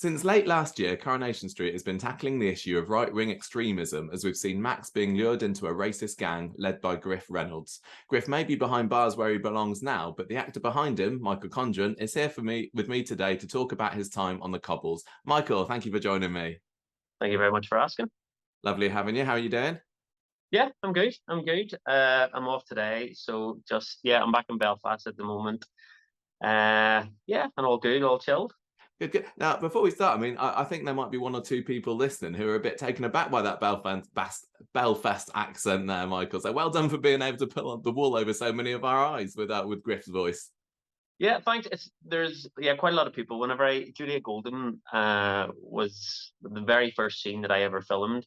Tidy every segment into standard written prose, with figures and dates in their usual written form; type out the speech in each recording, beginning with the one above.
Since late last year, Coronation Street has been tackling the issue of right-wing extremism as we've seen Max being lured into a racist gang led by Griff Reynolds. Griff may be behind bars where he belongs now, but the actor behind him, Michael Condron, is here with me today to talk about his time on the cobbles. Michael, thank you for joining me. Thank you very much for asking. Lovely having you. How are you doing? Yeah, I'm good. I'm off today, so I'm back in Belfast at the moment. And all good, all chilled. Good, good. Now, before we start, I think there might be one or two people listening who are a bit taken aback by that Belfast accent there, Michael. So well done for being able to pull the wool over so many of our eyes with Griff's voice. Yeah, thanks. There's quite a lot of people. Julia Golden was the very first scene that I ever filmed.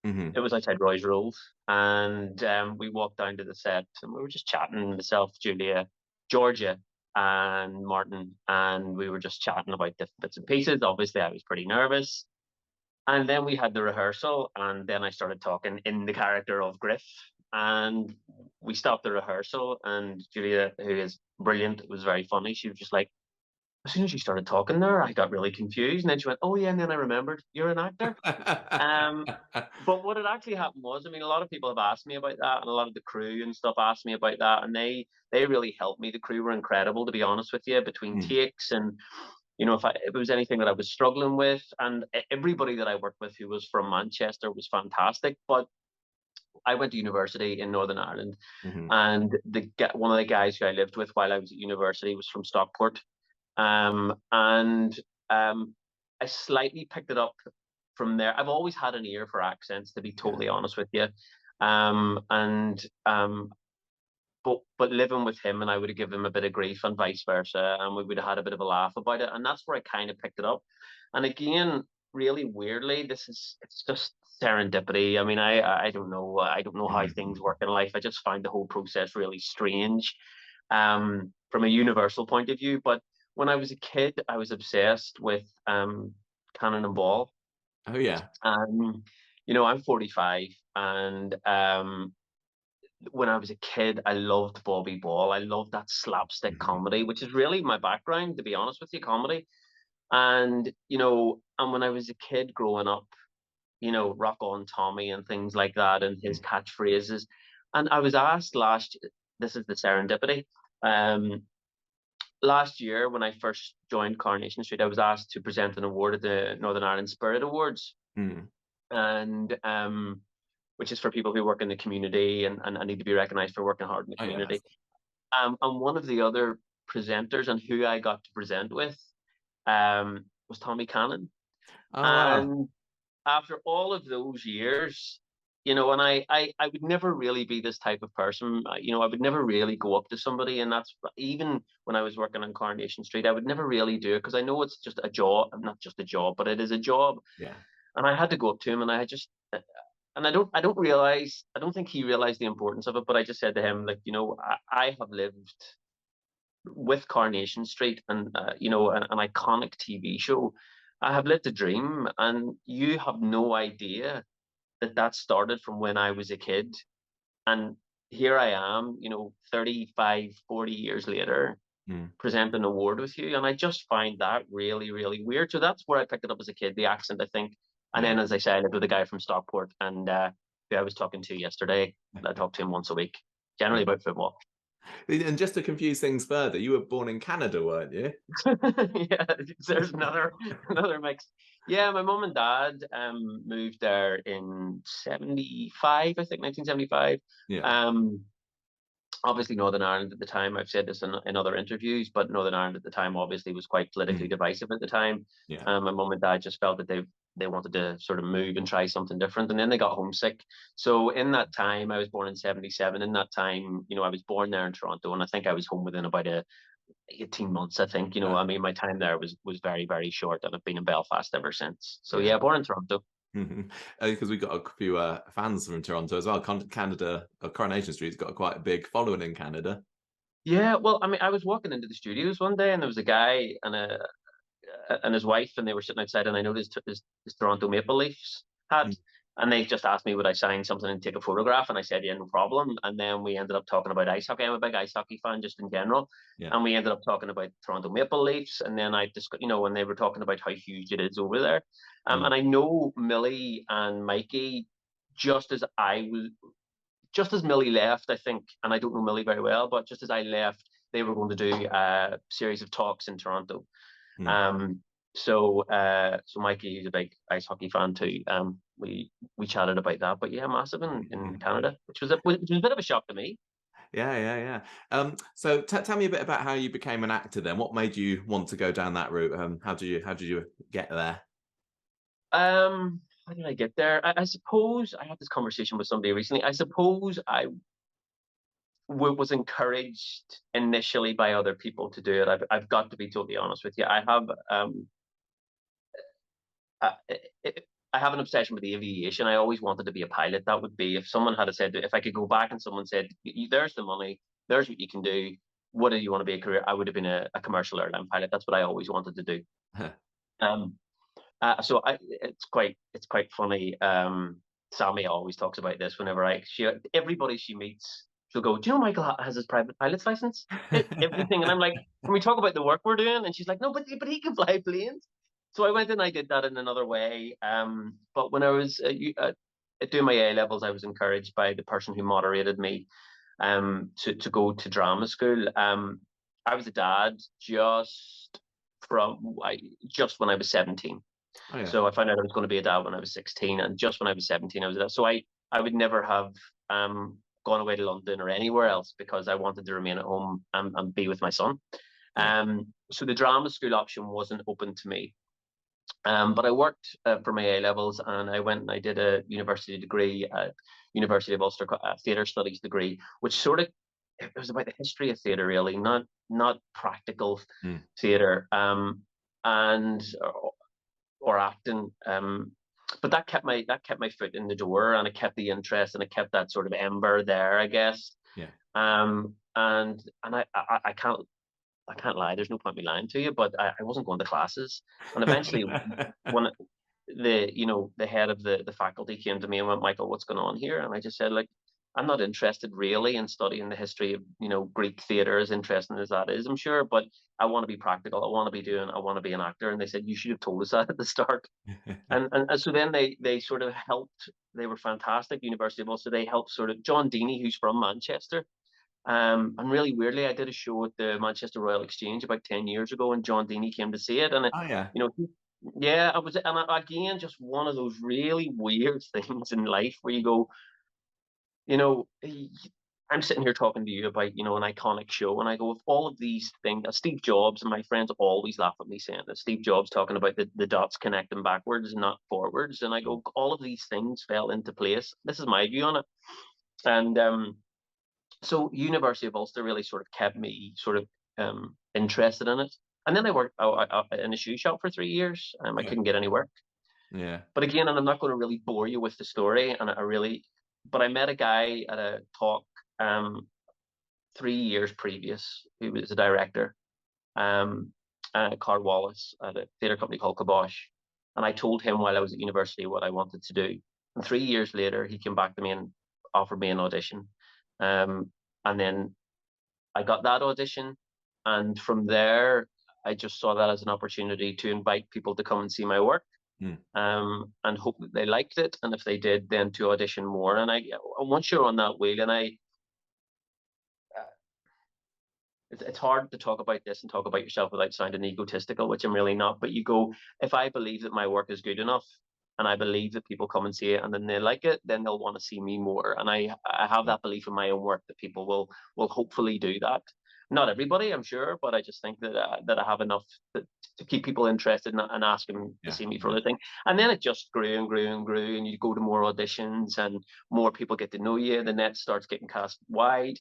Mm-hmm. It was outside Roy's Rolls, and we walked down to the set, and we were just chatting. Myself, Julia, Georgia, and Martin, and we were just chatting about different bits and pieces. Obviously, I was pretty nervous, and then we had the rehearsal, and then I started talking in the character of Griff, and we stopped the rehearsal, and Julia, who is brilliant, it was very funny. She was just like, as soon as you started talking there, I got really confused, and then she went, "Oh yeah," and then I remembered you're an actor. But what had actually happened was, a lot of people have asked me about that, and a lot of the crew and stuff asked me about that, and they really helped me. The crew were incredible, to be honest with you, between takes and if it was anything that I was struggling with, and everybody that I worked with who was from Manchester was fantastic. But I went to university in Northern Ireland, and one of the guys who I lived with while I was at university was from Stockport, and I slightly picked it up from there. I've always had an ear for accents, to be totally honest with you. But living with him, and I would have given him a bit of grief and vice versa, and we would have had a bit of a laugh about it. And that's where I kind of picked it up. And again, really weirdly, it's just serendipity. I don't know. I don't know how things work in life. I just find the whole process really strange, from a universal point of view. But when I was a kid, I was obsessed with Cannon and Ball. Oh yeah. I'm 45, and when I was a kid, I loved Bobby Ball. I loved that slapstick comedy, which is really my background, to be honest with you, comedy. And and when I was a kid growing up, Rock On Tommy and things like that, and his catchphrases. And I was asked this is the serendipity. Last year, when I first joined Coronation Street, I was asked to present an award at the Northern Ireland Spirit Awards, and which is for people who work in the community and need to be recognised for working hard in the community. And one of the other presenters and who I got to present with was Tommy Cannon. And after all of those years, and I would never really be this type of person. I would never really go up to somebody, and that's even when I was working on Coronation Street, I would never really do it because I know it's just a job, not just a job, but it is a job. Yeah. And I had to go up to him, and I don't think he realized the importance of it, but I just said to him, like, I have lived with Coronation Street and an iconic TV show. I have lived a dream, and you have no idea that started from when I was a kid. And here I am, 35, 40 years later, presenting an award with you. And I just find that really, really weird. So that's where I picked it up as a kid, the accent, I think. And then, as I said, I lived with a guy from Stockport, and who I was talking to yesterday. I talk to him once a week, generally about football. And just to confuse things further, you were born in Canada, weren't you? Yeah, there's another mix. Yeah, my mum and dad moved there in 75, I think, 1975. Yeah. Obviously Northern Ireland at the time, I've said this in other interviews, but Northern Ireland at the time obviously was quite politically divisive at the time. Yeah. My mum and dad just felt that they wanted to sort of move and try something different, and then they got homesick. So in that time, I was born in 77. In that time, I was born there in Toronto, and I think I was home within about 18 months, I think. My time there was very, very short, and I've been in Belfast ever since. So yeah, born in Toronto. Because we've got a few fans from Toronto as well. Canada, Coronation Street's got quite a big following in Canada. Yeah, well, I was walking into the studios one day, and there was a guy and his wife, and they were sitting outside, and I noticed his Toronto Maple Leafs hat, And they just asked me would I sign something and take a photograph, and I said yeah, no problem. And then we ended up talking about ice hockey. I'm a big ice hockey fan just in general, Yeah. and we ended up talking about Toronto Maple Leafs. And then I just, you know, when they were talking about how huge it is over there, and I know Millie and Mikey, just as Millie left, I think, and I don't know Millie very well, but just as I left, they were going to do a series of talks in Toronto. So Mikey, he's a big ice hockey fan too. We chatted about that, but yeah, massive in Canada, which was a bit of a shock to me. Yeah. So tell me a bit about how you became an actor then. What made you want to go down that route? How did you get there? How did I get there? I suppose I had this conversation with somebody recently. I suppose I was encouraged initially by other people to do it. I've got to be totally honest with you. I have an obsession with aviation. I always wanted to be a pilot. That would be if someone had said, if I could go back and someone said, there's the money, there's what you can do, what do you want to be a career? I would have been a commercial airline pilot. That's what I always wanted to do. So it's quite funny. Sammy always talks about this whenever everybody she meets, she'll go, do you know Michael has his private pilot's license? Everything. And I'm like, can we talk about the work we're doing? And she's like, no, but he can fly planes. So I went and I did that in another way. But when I was doing my A levels, I was encouraged by the person who moderated me to go to drama school. I was a dad just when I was 17. Oh, yeah. So I found out I was going to be a dad when I was 16, and just when I was 17, I was a dad. So I would never have gone away to London or anywhere else because I wanted to remain at home and be with my son. So the drama school option wasn't open to me. But I worked for my A levels, and I went and I did a university degree at University of Ulster, theatre studies degree, which sort of, it was about the history of theatre, really, not practical theatre or acting. But that kept my foot in the door, and it kept the interest, and it kept that sort of ember there, I guess. Yeah. And I can't lie. There's no point me lying to you, but I wasn't going to classes. And eventually, when the head of the faculty came to me and went, Michael, what's going on here? And I just said, like, I'm not interested really in studying the history of Greek theatre, as interesting as that is, I'm sure, but I want to be practical. I want to be an actor. And they said, you should have told us that at the start. and so then they sort of helped. They were fantastic, University of Ulster. They helped sort of John Deeney, who's from Manchester. And really weirdly, I did a show at the Manchester Royal Exchange about 10 years ago, and John Deeney came to see it. And I was, and again, just one of those really weird things in life where you go, I'm sitting here talking to you about, an iconic show, and I go, with all of these things, Steve Jobs, and my friends always laugh at me saying that Steve Jobs talking about the dots connecting backwards, not forwards. And I go, all of these things fell into place. This is my view on it. And so University of Ulster really sort of kept me sort of interested in it. And then I worked in a shoe shop for 3 years. I couldn't get any work. Yeah. But again, and I'm not going to really bore you with the story, but I met a guy at a talk 3 years previous who was a director, Carl Wallace, at a theatre company called Kibosh. And I told him while I was at university what I wanted to do. And 3 years later, he came back to me and offered me an audition. And then I got that audition. And from there, I just saw that as an opportunity to invite people to come and see my work. And hope that they liked it, and if they did, then to audition more. And once you're on that wheel, and it's hard to talk about this and talk about yourself without sounding egotistical, which I'm really not. But you go, if I believe that my work is good enough, and I believe that people come and see it, and then they like it, then they'll want to see me more. And I have that belief in my own work that people will hopefully do that. Not everybody, I'm sure, but I just think that I have enough to keep people interested and ask them to see me for other things. And then it just grew and grew and grew, and you go to more auditions, and more people get to know you. The net starts getting cast wide,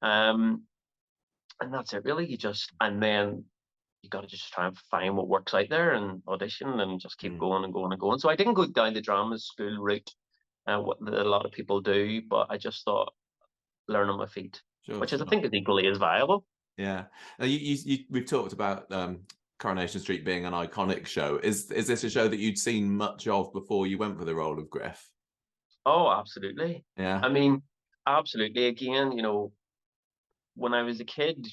and that's it really. And then you got to just try and find what works out there and audition and just keep going and going and going. So I didn't go down the drama school route, what a lot of people do, but I just thought learn on my feet. I think is equally as viable. Yeah. Now we've talked about Coronation Street being an iconic show. Is this a show that you'd seen much of before you went for the role of Griff? Oh, absolutely. Yeah. I mean, absolutely. Again, when I was a kid,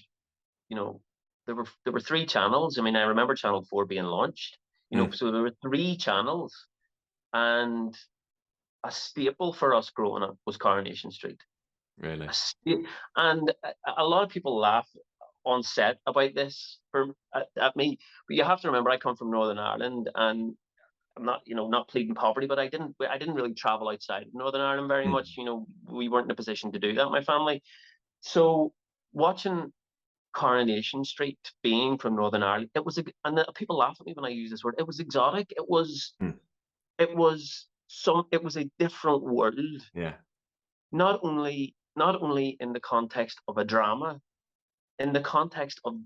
you know, there were three channels. I mean, I remember Channel 4 being launched, Mm, so there were three channels, and a staple for us growing up was Coronation Street. A really. sta- and a lot of people laugh on set about this at me, but you have to remember I come from Northern Ireland, and I'm not, not pleading poverty, but I didn't really travel outside of Northern Ireland very Mm, much. We weren't in a position to do that, my family. So watching Coronation Street, being from Northern Ireland, and people laugh at me when I use this word. It was exotic. mm, It was a different world. yeah. Not only in the context of a drama, in the context of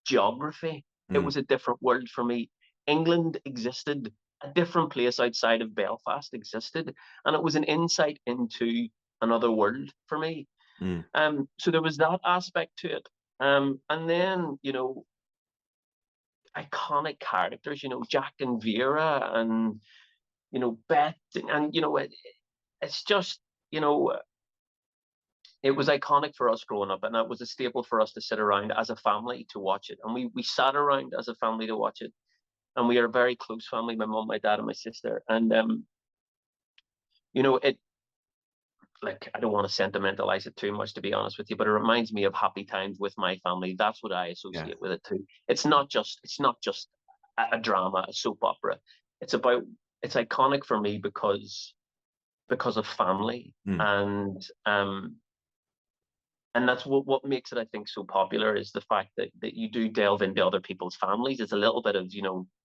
geography, it Mm, was a different world for me. England existed, a different place outside of Belfast existed, and it was an insight into another world for me. mm, So there was that aspect to it. And then, iconic characters, Jack and Vera, and Beth, and it's just, you know, it was iconic for us growing up, and that was a staple for us to sit around as a family to watch it. And we sat around as a family to watch it, and we are a very close family, my mom, my dad, and my sister. And it, like, I don't want to sentimentalize it too much, to be honest with you, but it reminds me of happy times with my family. That's what I yeah. associate with it too. It's not just a drama, a soap opera. It's about it's iconic for me because of family. Mm, And that's what makes it, I think, so popular, is the fact that you do delve into other people's families. It's a little bit of,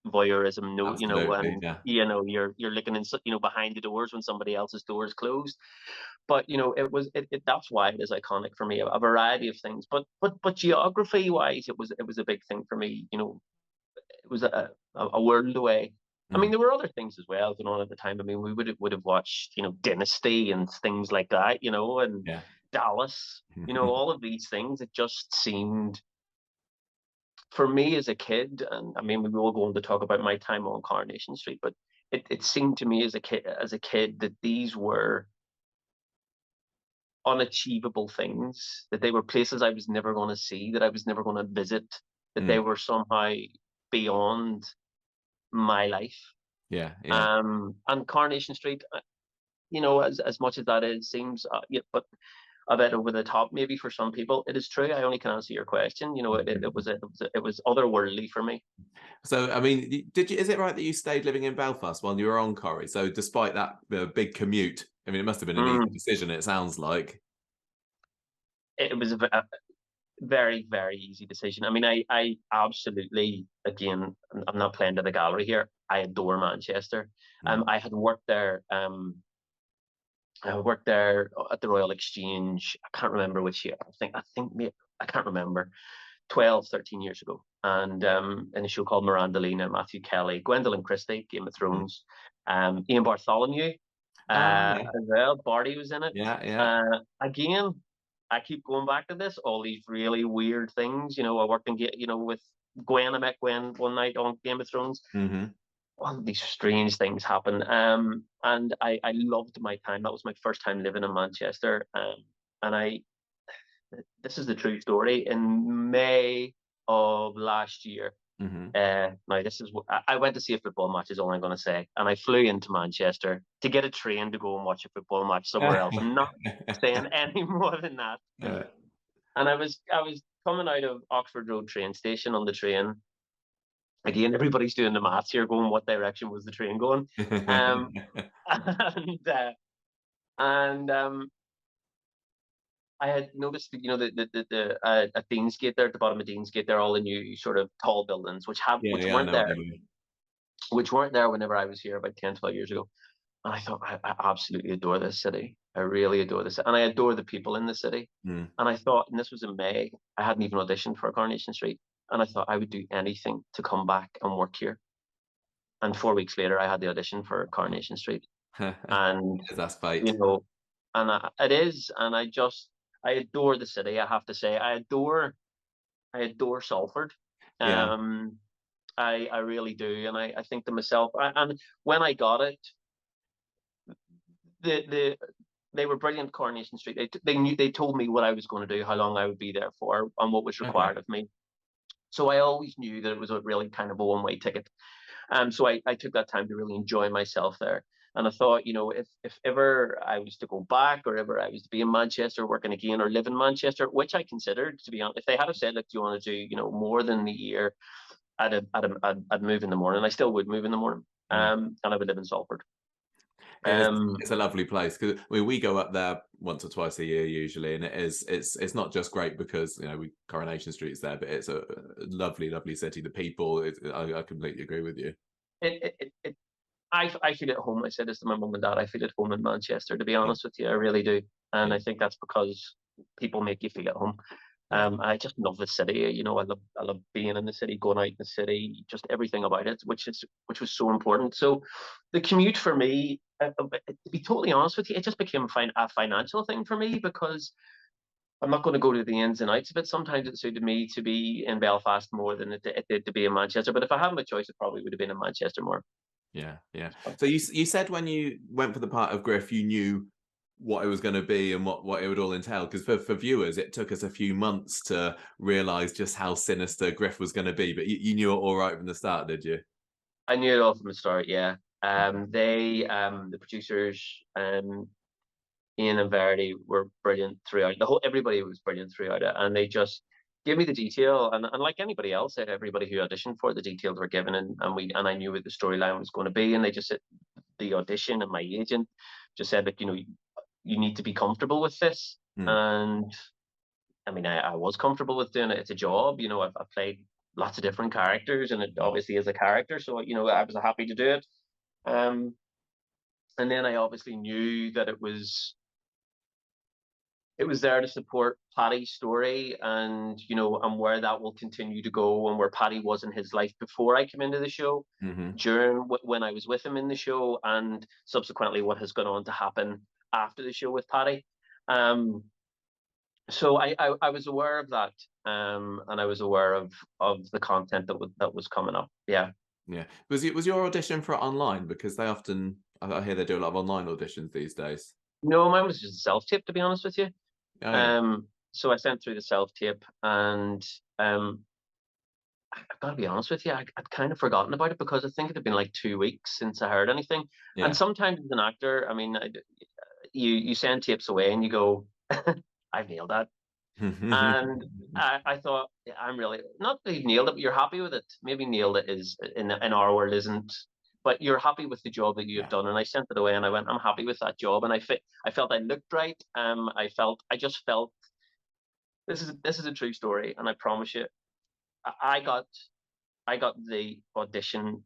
voyeurism, no, absolutely. and Yeah. you're looking in, behind the doors when somebody else's door is closed. But that's why it is iconic for me. A variety of things, but geography wise, it was a big thing for me. It was a world away. I mean, Mm, there were other things as well going on at the time. I mean, we would have watched, Dynasty and things like that, and yeah. Dallas, all of these things. It just seemed, for me as a kid, and I mean, we will go on to talk about my time on Coronation Street, but it seemed to me as a kid that these were unachievable things, that they were places I was never going to see, that I was never going to visit, that they Mm, were somehow beyond my life. yeah. Yeah. And Coronation Street, as much as that is seems, yeah, but a bit over the top maybe for some people. It is true. I only can answer your question. It was otherworldly for me. So, I mean, did you? Is it right that you stayed living in Belfast while you were on Corrie? So, despite that big commute, I mean, it must have been an easy Mm. decision. It sounds like. It was a very, very easy decision. I mean, I absolutely, again, I'm not playing to the gallery here. I adore Manchester. Mm, I worked there at the Royal Exchange. I can't remember which year. I can't remember. 12, 13 years ago. And in a show called Mirandolina, Matthew Kelly, Gwendolyn Christie, Game of mm. Thrones, Ian Bartholomew Yeah. as well. Barty was in it. Yeah. Yeah. Again, I keep going back to this, all these really weird things. I worked with Gwen. I met Gwen one night on Game of Thrones. Hmm. All these strange things happen. And I loved my time. That was my first time living in Manchester. And this is the true story. In May of last year, Hmm. now this is what I went to see a football match, is all I'm going to say, and I flew into Manchester to get a train to go and watch a football match somewhere else. I'm not saying any more than that. And I was coming out of Oxford Road train station on the train. Again, everybody's doing the maths here, going what direction was the train going, um, and I had noticed, at Deansgate there, at the bottom of Deansgate, there are all the new sort of tall buildings, Yeah. which Yeah. I weren't know what there, you mean. whenever I was here about 10, 12 years ago. And I thought, I absolutely adore this city. I really adore this, and I adore the people in the city. Mm. And I thought, and this was in May, I hadn't even auditioned for Coronation Street, and I thought I would do anything to come back and work here. And 4 weeks later, I had the audition for Coronation Street, and That's you fate. know, it is, and I adore the city. I have to say, I adore Salford. Yeah. Um, I really do, and I think to myself, and when I got it, they were brilliant. Coronation Street. They told me what I was going to do, how long I would be there for, and what was Okay. required of me. So I always knew that it was a really kind of a one-way ticket. So I took that time to really enjoy myself there. And I thought, if ever I was to go back, or ever I was to be in Manchester working again, or live in Manchester, which I considered, to be honest, if they had have said, look, do you want to do, more than a year, I'd move in the morning. I still would move in the morning. Mm. And I would live in Salford. It's a lovely place, because we go up there once or twice a year usually, and it's not just great because Coronation Street's there, but it's a lovely city. The people, I completely agree with you. I feel at home. I said this to my mum and dad. I feel at home in Manchester, to be Yeah, honest with you. I really do. And yeah, I think that's because people make you feel at home. yeah. I just love the city. I love being in the city, going out in the city, just everything about it, which was so important. So the commute for me, to be totally honest with you, it just became a financial thing for me, because I'm not going to go to the ins and outs of it. Sometimes it suited me to be in Belfast more than it did to be in Manchester. But if I had my choice, it probably would have been in Manchester more. Yeah, yeah. So you said when you went for the part of Griff, you knew what it was going to be and what it would all entail. Because for viewers, it took us a few months to realize just how sinister Griff was going to be. But you knew it all right from the start, did you? I knew it all from the start. Yeah. The producers, Ian and Verity, were brilliant throughout. Everybody was brilliant throughout it, and they just gave me the detail. And like anybody else, everybody who auditioned for it, the details were given, and I knew what the storyline was going to be. And they just said, the audition, and my agent just said that you need to be comfortable with this. Mm. And I mean, I was comfortable with doing it. It's a job. I've played lots of different characters, and it obviously is a character. So I was happy to do it. Um, and then I obviously knew that it was there to support Paddy's story, and where that will continue to go, and where Paddy was in his life before I came into the show, Mm-hmm. during when I was with him in the show, and subsequently what has gone on to happen after the show with Paddy. Um, so I was aware of that, and I was aware of the content that was coming up. Yeah. Yeah. Was your audition for it online? Because they often, I hear they do a lot of online auditions these days. No, mine was just a self tape, to be honest with you. Oh yeah. So I sent through the self tape, and I've got to be honest with you, I'd kind of forgotten about it, because I think it had been like 2 weeks since I heard anything. And Yeah. sometimes as an actor, I mean, you send tapes away and you go, I've nailed that. And I thought, yeah, I'm really not that you've nailed it, but you're happy with it. Maybe nailed it is in our world isn't, but you're happy with the job that you have Yeah. done. And I sent it away, and I went, I'm happy with that job, and I felt I looked right. I just felt this is a true story, and I promise you, I got the audition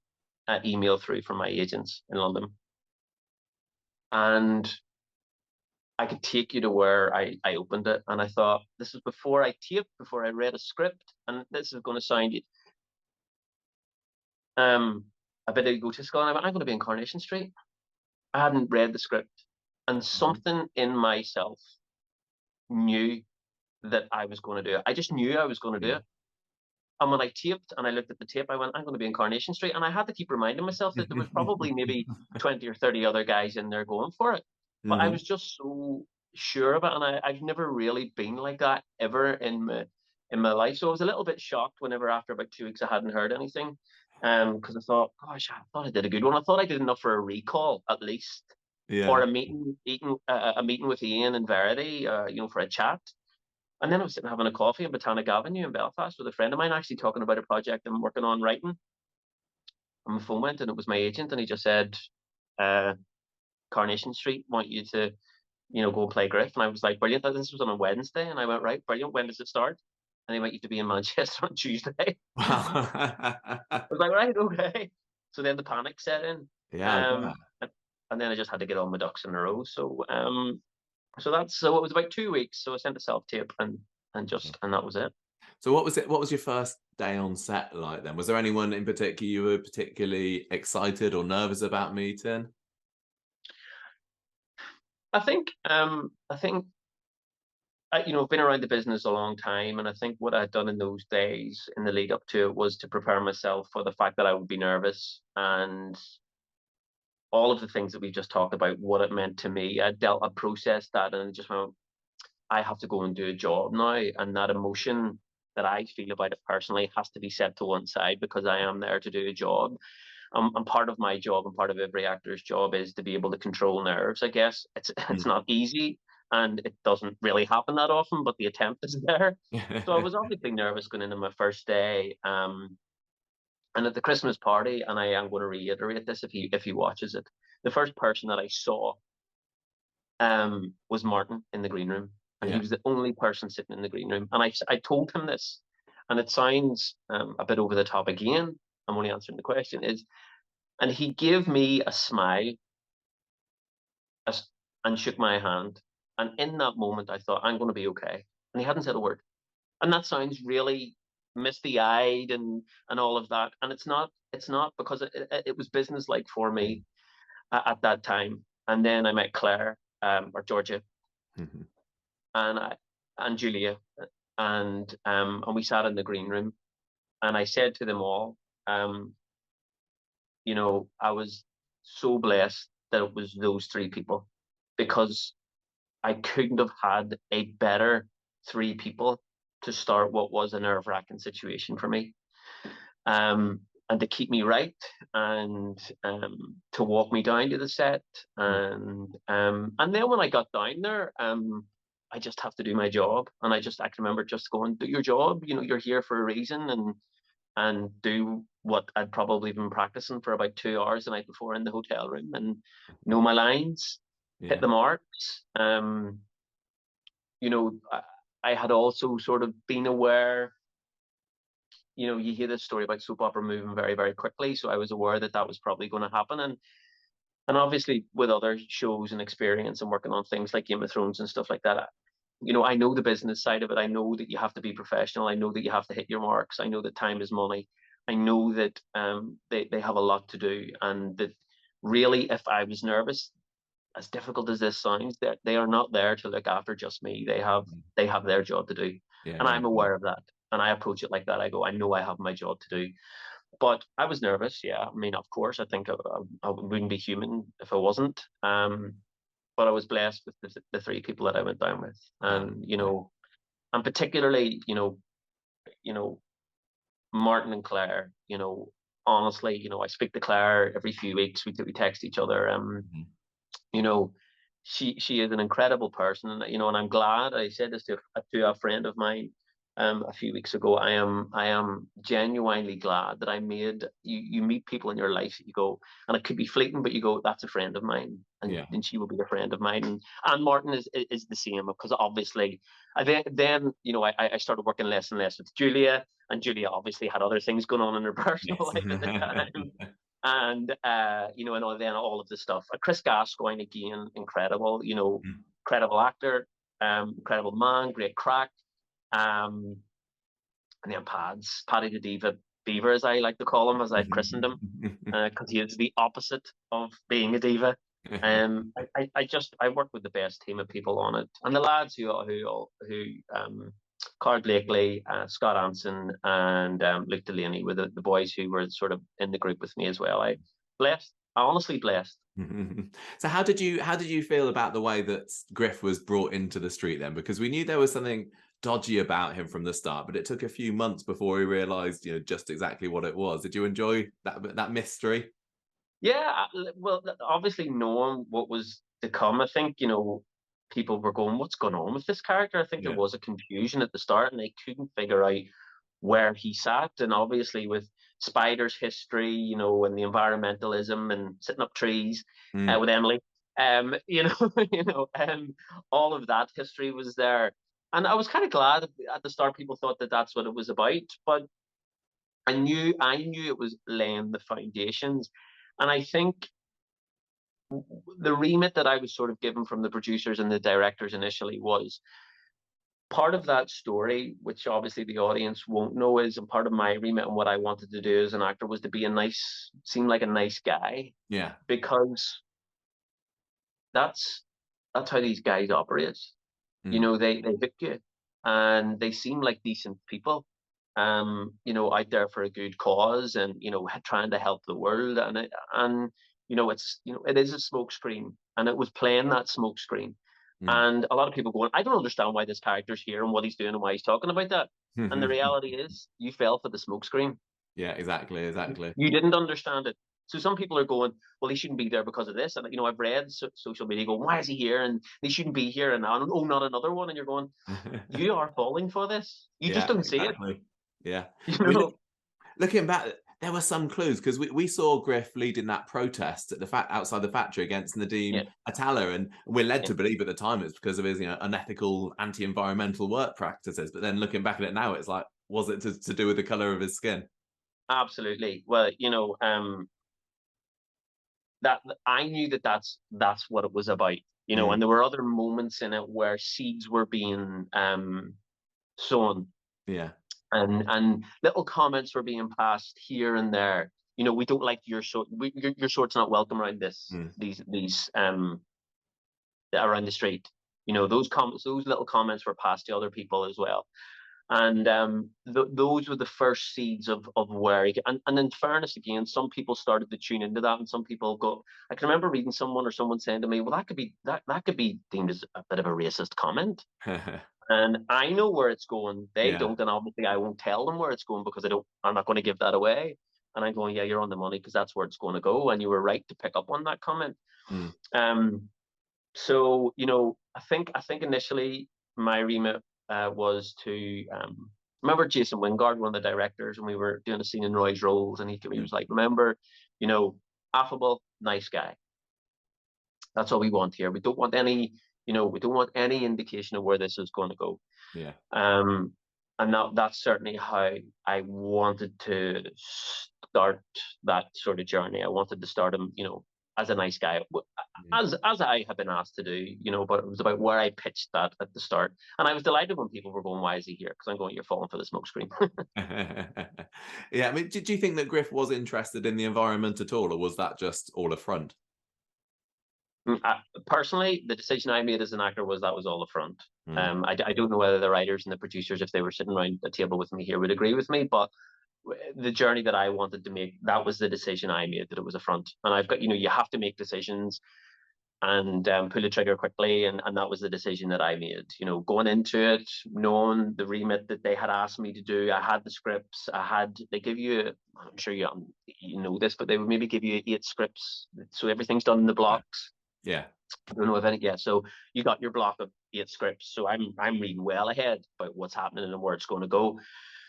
email through from my agents in London, and I could take you to where I opened it. And I thought, this is before I taped, before I read a script, and this is going to sound a bit egotistical. And I went, I'm going to be in Coronation Street. I hadn't read the script, and something in myself knew that I was going to do it. I just knew I was going to do Yeah. it. And when I taped and I looked at the tape, I went, I'm going to be in Coronation Street. And I had to keep reminding myself that there was probably maybe 20 or 30 other guys in there going for it. But I Hmm. was just so sure of it. And I've never really been like that ever in my life. So I was a little bit shocked whenever, after about 2 weeks, I hadn't heard anything. Because I thought, gosh, I thought I did a good one. I thought I did enough for a recall, at least, or Yeah. a meeting with Ian and Verity, for a chat. And then I was sitting having a coffee in Botanic Avenue in Belfast with a friend of mine, actually talking about a project I'm working on writing. And my phone went, and it was my agent, and he just said, uh, Coronation Street want you to, go and play Griff. And I was like, brilliant. This was on a Wednesday. And I went, right, brilliant. When does it start? And they want you to be in Manchester on Tuesday. I was like, right, okay. So then the panic set in. Yeah, I Um, bet. and then I just had to get all my ducks in a row. So it was about 2 weeks. So I sent a self tape, and that was it. So what was your first day on set like then? Was there anyone in particular you were particularly excited or nervous about meeting? I think I've been around the business a long time, and I think what I'd done in those days in the lead up to it was to prepare myself for the fact that I would be nervous, and all of the things that we just talked about, what it meant to me. I processed that, and just went, I have to go and do a job now, and that emotion that I feel about it personally has to be set to one side, because I am there to do a job. And part of my job, and part of every actor's job, is to be able to control nerves. I guess it's not easy, and it doesn't really happen that often, but the attempt is there. So I was obviously nervous going into my first day. And at the Christmas party, and I am going to reiterate this if he watches it, the first person that I saw was Martin in the green room, and he was the only person sitting in the green room. And I told him this, and it sounds a bit over the top again. I'm only answering the question and he gave me a smile and shook my hand. And in that moment, I thought, I'm going to be okay. And he hadn't said a word. And that sounds really misty-eyed and all of that. And it's not because it was business-like for me at that time. And then I met Claire, or Georgia, and Julia, and we sat in the green room, and I said to them all, you know, I was so blessed that it was those three people, because I couldn't have had a better three people to start what was a nerve-wracking situation for me, and to keep me right, and to walk me down to the set, and then when I got down there, I just have to do my job, and I can remember just going, do your job, you know, you're here for a reason, and do what I'd probably been practicing for about 2 hours the night before in the hotel room, and know my lines, hit the marks. You know, I had also sort of been aware, you know, you hear this story about soap opera moving very, very quickly. So I was aware that that was probably going to happen. And obviously with other shows and experience and working on things like Game of Thrones and stuff like that, you know, I know the business side of it. I know that you have to be professional. I know that you have to hit your marks. I know that time is money. I know that they have a lot to do, and that really, if I was nervous, as difficult as this sounds, that they are not there to look after just me. They have their job to do, and I'm aware of that. And I approach it like that. I go, I know I have my job to do. But I was nervous. Yeah, I mean, of course, I think I wouldn't be human if I wasn't. But I was blessed with the three people that I went down with, and you know, and particularly, you know, Martin and Claire. You know, honestly, you know, I speak to Claire every few weeks. We text each other. You know, she is an incredible person, you know, and I'm glad. I said this to a friend of mine a few weeks ago. I am genuinely glad that I made you meet people in your life that you go, and it could be fleeting, but you go, that's a friend of mine, and she will be a friend of mine, and Martin is the same, because obviously then you know, I started working less and less with Julia, and Julia obviously had other things going on in her personal life at the time. And you know, and then all of the stuff. Chris Gascoigne, again, incredible, you know, incredible actor, incredible man, great crack. And then Paddy the Bever, as I like to call him, as I've christened him, because he is the opposite of being a diva. I work with the best team of people on it, and the lads who Carl Blakely, Scott Anson, and Luke Delaney were the boys who were sort of in the group with me as well. I honestly blessed. So how did you feel about the way that Griff was brought into the street then? Because we knew there was something dodgy about him from the start, but it took a few months before we realized, you know, just exactly what it was. Did you enjoy that mystery? Yeah, well, obviously knowing what was to come, I think, you know, people were going, what's going on with this character? I think there was a confusion at the start, and they couldn't figure out where he sat. And obviously with Spider's history, you know, and the environmentalism and sitting up trees with Emily, you know, all of that history was there. And I was kind of glad at the start people thought that that's what it was about, but I knew it was laying the foundations. And I think the remit that I was sort of given from the producers and the directors initially was part of that story, which obviously the audience won't know, is a part of my remit, and what I wanted to do as an actor was to be seem like a nice guy. Yeah. Because that's how these guys operate. You know, they hook you, and they seem like decent people, you know, out there for a good cause, and, you know, trying to help the world. And it is a smoke screen, and it was playing that smoke screen. Mm. And a lot of people going, I don't understand why this character's here and what he's doing and why he's talking about that. And the reality is, you fell for the smoke screen. Yeah, exactly. You didn't understand it. So some people are going, well, he shouldn't be there because of this. And I've read social media going, why is he here? And he shouldn't be here. And oh, not another one. And you're going, you are falling for this. You just Yeah, don't see it. exactly. Yeah. You I mean, know? looking back, there were some clues because we saw Griff leading that protest at the outside the factory against Yeah, Nadim Atala, and we're led yeah, to believe at the time it's because of his unethical, anti-environmental work practices. But then looking back at it now, it's like, was it to do with the color of his skin? absolutely. Well, that I knew that's what it was about. Mm. And there were other moments in it where seeds were being sown, Yeah. and little comments were being passed here and there. We don't like your sort. Your sort's not welcome around Mm. these around the street. Those little comments were passed to other people as well. And those were the first seeds of where and in fairness, again, some people started to tune into that, and some people go. I can remember reading someone saying to me, well, that could be deemed as a bit of a racist comment. And I know where it's going. They Yeah. don't, and obviously I won't tell them where it's going because I'm not going to give that away. And I'm going, yeah, you're on the money because that's where it's going to go. And you were right to pick up on that comment. Mm. So I think initially my remit was to remember Jason Wingard, one of the directors, and we were doing a scene in Roy's Rolls, and he Mm. was like, remember, affable, nice guy. That's all we want here. We don't want any indication of where this is going to go. Yeah. And that's certainly how I wanted to start that sort of journey. I wanted to start him, as a nice guy, as I have been asked to do, but it was about where I pitched that at the start. And I was delighted when people were going, why is he here? Because I'm going, you're falling for the smokescreen. Yeah, I mean, did you think that Griff was interested in the environment at all, or was that just all a front? Personally, the decision I made as an actor was that was all a front. Mm. I don't know whether the writers and the producers, if they were sitting around the table with me here, would agree with me, but the journey that I wanted to make, that was the decision I made, that it was a front. And I've got, you have to make decisions and pull the trigger quickly. And that was the decision that I made. Going into it, knowing the remit that they had asked me to do, I had the scripts. They give you, I'm sure you know this, but they would maybe give you 8 scripts, so everything's done in the blocks. Yeah. I don't know if any. Yeah, so you got your block of 8 scripts. So I'm reading well ahead about what's happening and where it's going to go.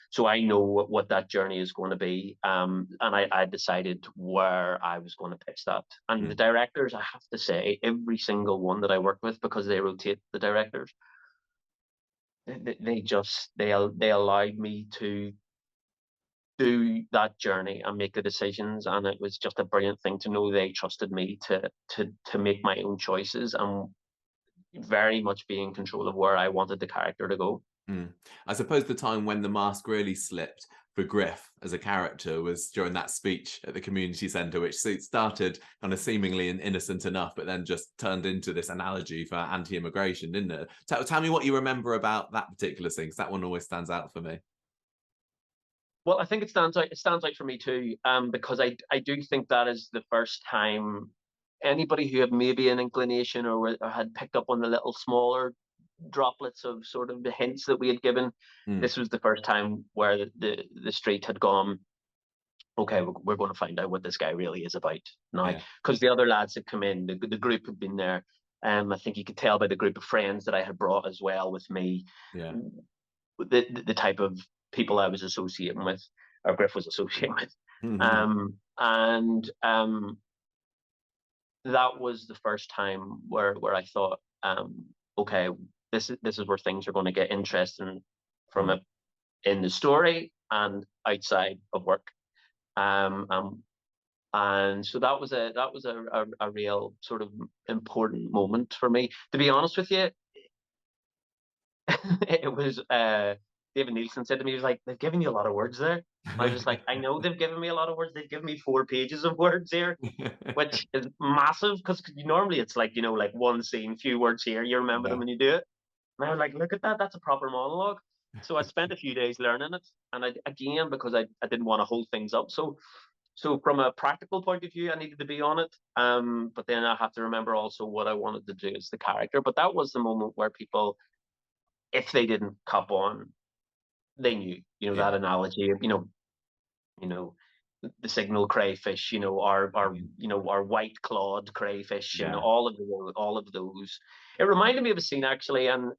So I know what that journey is going to be. And I decided where I was going to pitch that. And the directors, I have to say, every single one that I work with, because they rotate the directors, they allowed me to do that journey and make the decisions. And it was just a brilliant thing to know they trusted me to make my own choices and very much be in control of where I wanted the character to go. I suppose the time when the mask really slipped for Griff as a character was during that speech at the community centre, which started kind of seemingly innocent enough, but then just turned into this analogy for anti-immigration, didn't it? Tell me what you remember about that particular scene, because that one always stands out for me. Well, I think it stands out. It stands out for me too, because I do think that is the first time anybody who had maybe an inclination or had picked up on the little smaller droplets of sort of the hints that we had given. This was the first time where the street had gone, okay, we're going to find out what this guy really is about now. Because the other lads had come in, the group had been there. I think you could tell by the group of friends that I had brought as well with me, the type of people I was associating with, or Griff was associating with. That was the first time where I thought, okay, this is where things are going to get interesting from it in the story and outside of work. And so that was a real sort of important moment for me. To be honest with you, it was David Nielsen said to me, he was like, they've given you a lot of words there. I was just like, I know they've given me a lot of words. They've given me 4 pages of words here, which is massive, because normally it's like, like one scene, few words here, you remember them when you do it. And I was like, look at that, that's a proper monologue. So I spent a few days learning it. And again, because I didn't want to hold things up. So So from a practical point of view, I needed to be on it. But then I have to remember also what I wanted to do as the character. But that was the moment where people, if they didn't cop on, they knew, that analogy of, you know, the signal crayfish, our white clawed crayfish, and all of those. It reminded me of a scene actually, and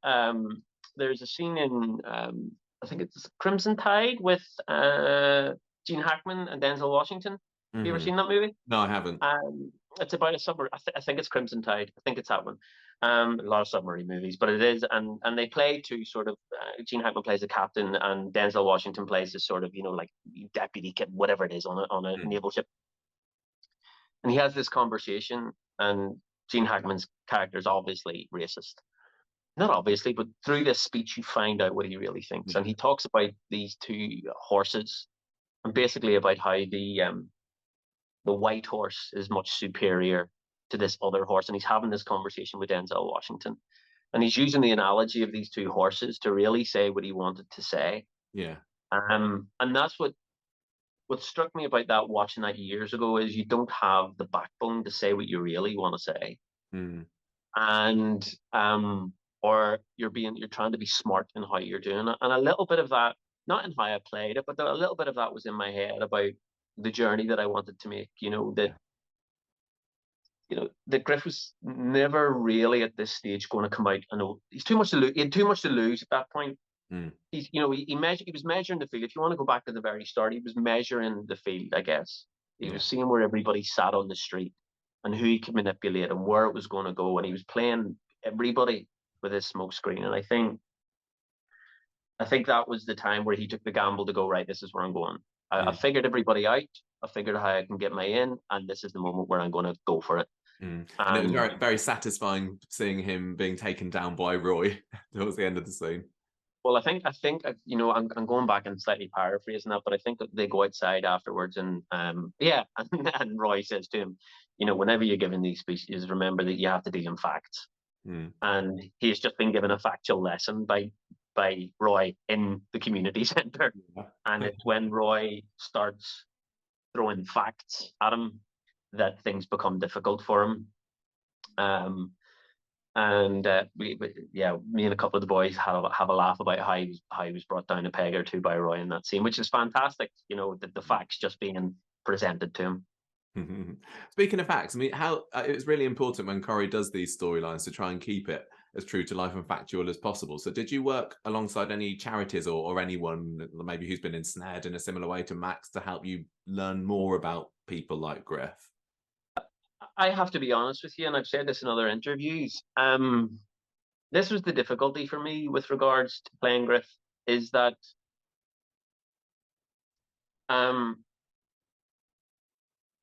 there's a scene in I think it's Crimson Tide with Gene Hackman and Denzel Washington. Have you ever seen that movie? No, I haven't. It's about a submarine. I think it's Crimson Tide. I think it's that one. A lot of submarine movies, but it is, and they play to sort of Gene Hackman plays a captain, and Denzel Washington plays this sort of like deputy, whatever it is, on a naval ship, and he has this conversation, and Gene Hackman's character is obviously racist. Not obviously, but through this speech, you find out what he really thinks, and he talks about these two horses, and basically about how the white horse is much superior to this other horse, and he's having this conversation with Denzel Washington, and he's using the analogy of these two horses to really say what he wanted to say. And that's what struck me about that, watching that years ago, is you don't have the backbone to say what you really want to say. And or you're trying to be smart in how you're doing it, and a little bit of that, not in how I played it, but a little bit of that was in my head about the journey that I wanted to make. That Griff was never really at this stage going to come out. I know he's too much to lose. He had too much to lose at that point. He was measuring the field. If you want to go back to the very start, he was measuring the field, I guess. He was seeing where everybody sat on the street and who he could manipulate and where it was going to go. And he was playing everybody with his smoke screen. And I think that was the time where he took the gamble to go, right, this is where I'm going. I figured everybody out. I figured how I can get my in, and this is the moment where I'm going to go for it. And it was very, very satisfying seeing him being taken down by Roy towards the end of the scene. Well, I think I'm going back and slightly paraphrasing that, but I think that they go outside afterwards, and and Roy says to him, whenever you're given these speeches, remember that you have to deal in facts. And he's just been given a factual lesson by Roy in the community centre, and it's when Roy starts throwing facts at him that things become difficult for him. Me and a couple of the boys have a laugh about how he was brought down a peg or two by Roy in that scene, which is fantastic. The facts just being presented to him. Speaking of facts, I mean, how it's really important when Corrie does these storylines to try and keep it as true to life and factual as possible. So did you work alongside any charities or anyone maybe who's been ensnared in a similar way to Max to help you learn more about people like Griff? I have to be honest with you, and I've said this in other interviews. This was the difficulty for me with regards to playing Griff, is that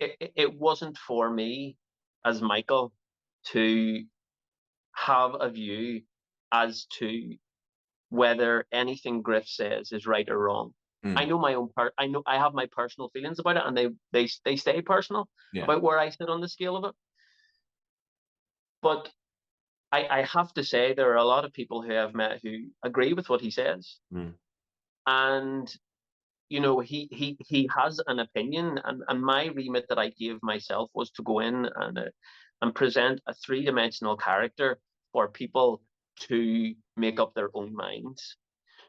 it wasn't for me as Michael to have a view as to whether anything Griff says is right or wrong. I know my own part. I know I have my personal feelings about it, and they stay personal about where I sit on the scale of it. But I have to say there are a lot of people who I've met who agree with what he says, and he has an opinion, and my remit that I gave myself was to go in and present a three-dimensional character for people to make up their own minds.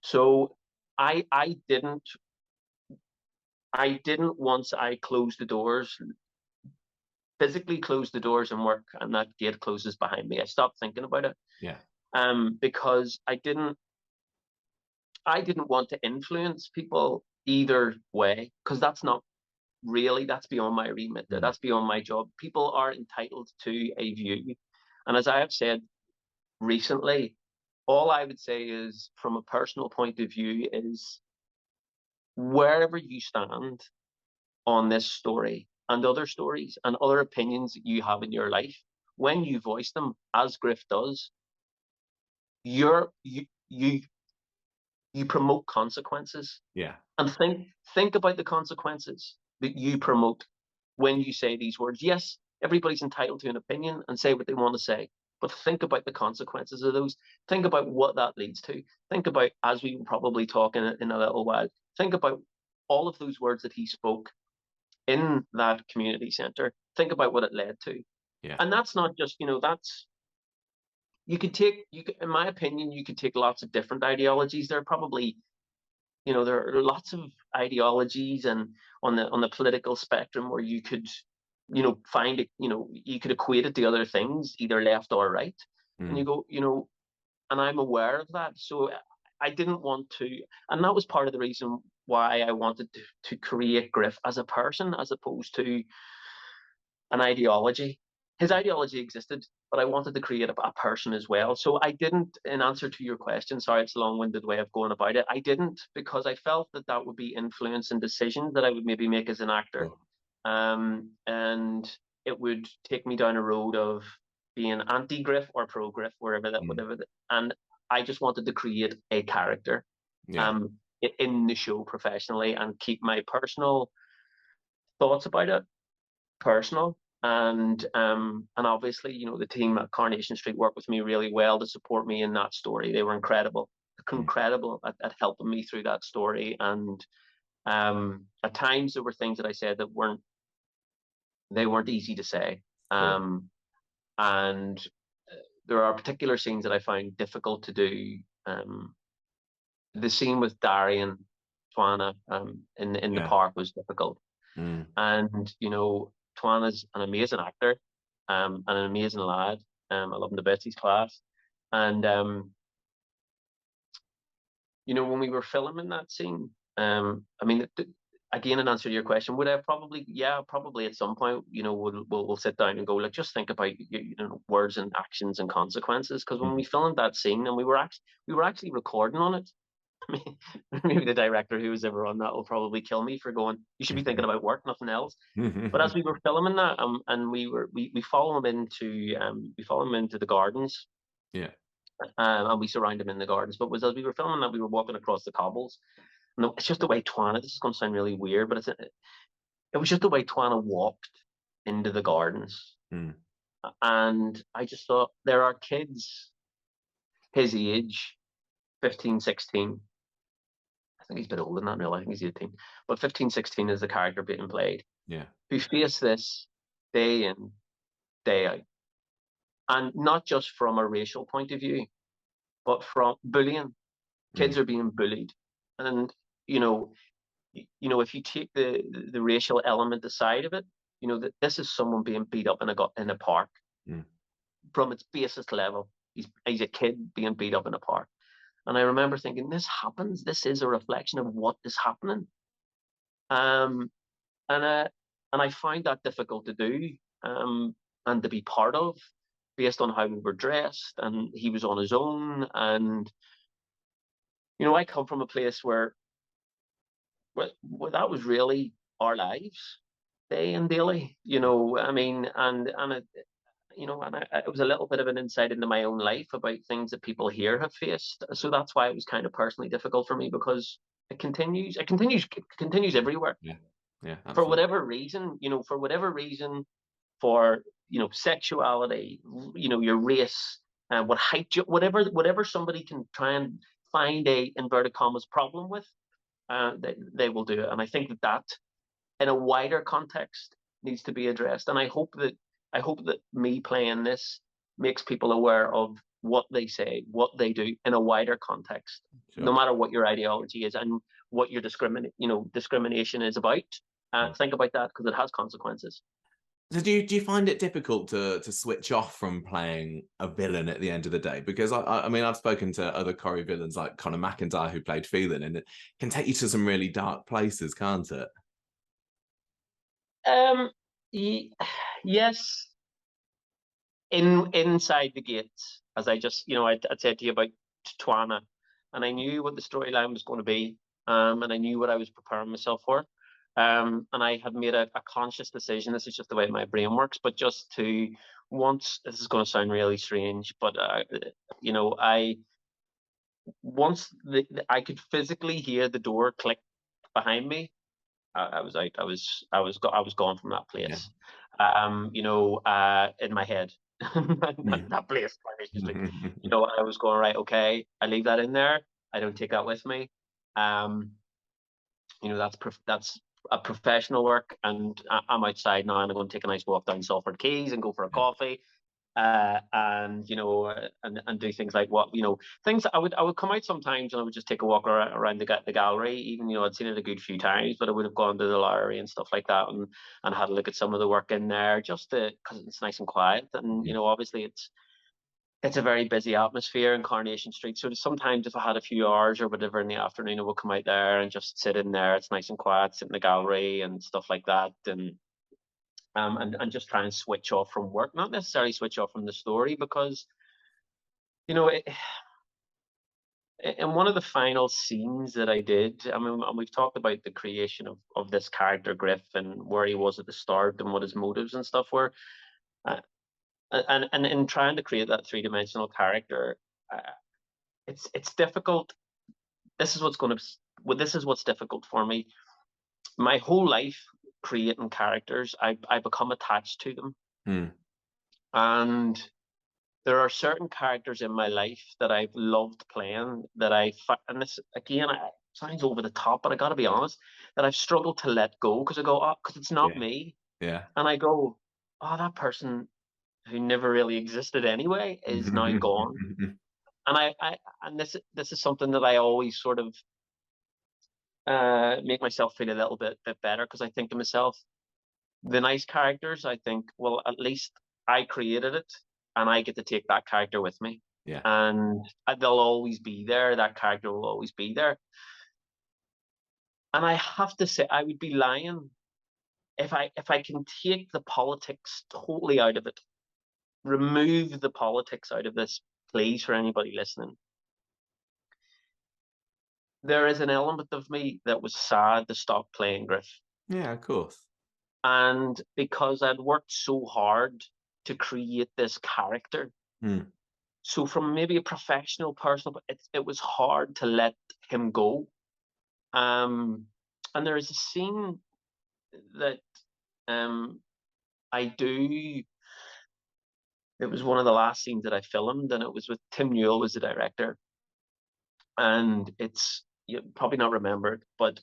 So I didn't once I closed the doors, physically close the doors and work, and that gate closes behind me, I stopped thinking about it. Because I didn't want to influence people either way, because that's beyond my remit. That's beyond my job. People are entitled to a view, and as I have said recently, all I would say is, from a personal point of view, is wherever you stand on this story and other stories and other opinions that you have in your life, when you voice them, as Griff does, you promote consequences. And think about the consequences that you promote when you say these words. Yes, everybody's entitled to an opinion and say what they want to say, but think about the consequences of those. Think about what that leads to. Think about, as we will probably talk in a little while, think about all of those words that he spoke in that community centre, think about what it led to. Yeah. And that's not just, that's, in my opinion, you could take lots of different ideologies. There are probably, there are lots of ideologies and on the political spectrum where you could, find it, you could equate it to other things, either left or right. And you go, and I'm aware of that. So I didn't want to, and that was part of the reason why I wanted to create Griff as a person, as opposed to an ideology. His ideology existed, but I wanted to create a person as well. So I didn't, in answer to your question, sorry, it's a long-winded way of going about it. I didn't, because I felt that would be influence and decisions that I would maybe make as an actor. And it would take me down a road of being anti-Griff or pro-Griff, whatever. And I just wanted to create a character in the show professionally and keep my personal thoughts about it personal. And obviously, the team at Coronation Street worked with me really well to support me in that story. They were incredible at helping me through that story. And at times there were things that I said that weren't easy to say. And there are particular scenes that I find difficult to do. The scene with Darian Twana in the park was difficult. And Twana's an amazing actor, and an amazing lad. I love him to bits. He's class. And when we were filming that scene, again, in answer to your question, would I probably at some point, we'll sit down and go, like, just think about words and actions and consequences. Because when we filmed that scene, and we were actually recording on it. I mean, maybe the director who was ever on that will probably kill me for going, you should be thinking about work, nothing else. But as we were filming that, and we follow him into the gardens. And we surround him in the gardens. But as we were filming that, we were walking across the cobbles. And it's just the way Twana, this is going to sound really weird, but it was just the way Twana walked into the gardens. And I just thought, there are kids his age, 15, 16. I think he's a bit older than that now. I think he's 18. But 15, 16 is the character being played. Who face this day in, day out. And not just from a racial point of view, but from bullying. Kids are being bullied. And, if you take the racial element aside of it, that this is someone being beat up in a park. From its basis level. He's a kid being beat up in a park. And I remember thinking, this happens. This is a reflection of what is happening. And I find that difficult to do and to be part of, based on how we were dressed, and he was on his own. And I come from a place where that was really our lives, day and daily. It was a little bit of an insight into my own life about things that people here have faced. So that's why it was kind of personally difficult for me, because it continues everywhere. For whatever reason, for sexuality, your race, what height, whatever somebody can try and find a inverted commas problem with, they will do it. And I think that in a wider context needs to be addressed. And I hope that me playing this makes people aware of what they say, what they do in a wider context, no matter what your ideology is and what your discrimination is about. Think about that, because it has consequences. So do you find it difficult to switch off from playing a villain at the end of the day? Because I mean, I've spoken to other Corrie villains like Conor McIntyre, who played Phelan, and it can take you to some really dark places, can't it? Yes. Inside the gates, as I just, I'd said to you about Twana, and I knew what the storyline was going to be, and I knew what I was preparing myself for. And I had made a conscious decision. This is just the way my brain works, but just to this is going to sound really strange, but once I could physically hear the door click behind me, I was out. I was gone from that place. In my head, that place. I was going, right. Okay, I leave that in there. I don't take that with me. That's a professional work, and I'm outside now and I'm going to take a nice walk down Salford Quays and go for a coffee, and and do things like things I would come out sometimes and I would just take a walk around the gallery. Even I'd seen it a good few times, but I would have gone to the Lowry and stuff like that, and had a look at some of the work in there, just because it's nice and quiet, and obviously it's a very busy atmosphere in Coronation Street. So sometimes if I had a few hours or whatever in the afternoon, I would come out there and just sit in there. It's nice and quiet, sit in the gallery and stuff like that, and just try and switch off from work, not necessarily switch off from the story, because in one of the final scenes that I did, I mean, and we've talked about the creation of this character Griff and where he was at the start and what his motives and stuff were. And in trying to create that three-dimensional character, it's difficult. This is what's difficult for me. My whole life creating characters, I become attached to them, and there are certain characters in my life that I've loved playing and this again sounds over the top, but I got to be honest, that I've struggled to let go because I go, oh, because it's not me, and I go, oh, that person who never really existed anyway is now gone. And this is something that I always sort of make myself feel a little bit better, because I think to myself, the nice characters, I think, well, at least I created it and I get to take that character with me. And they'll always be there. That character will always be there. And I have to say, I would be lying if I can take the politics totally out of it, remove the politics out of this, please, for anybody listening. There is an element of me that was sad to stop playing Griff. Yeah, of course. And because I'd worked so hard to create this character, so from maybe a professional person, but it was hard to let him go. And there is a scene that I do. It was one of the last scenes that I filmed, and it was with Tim Newell was the director. And it's, you probably not remembered, but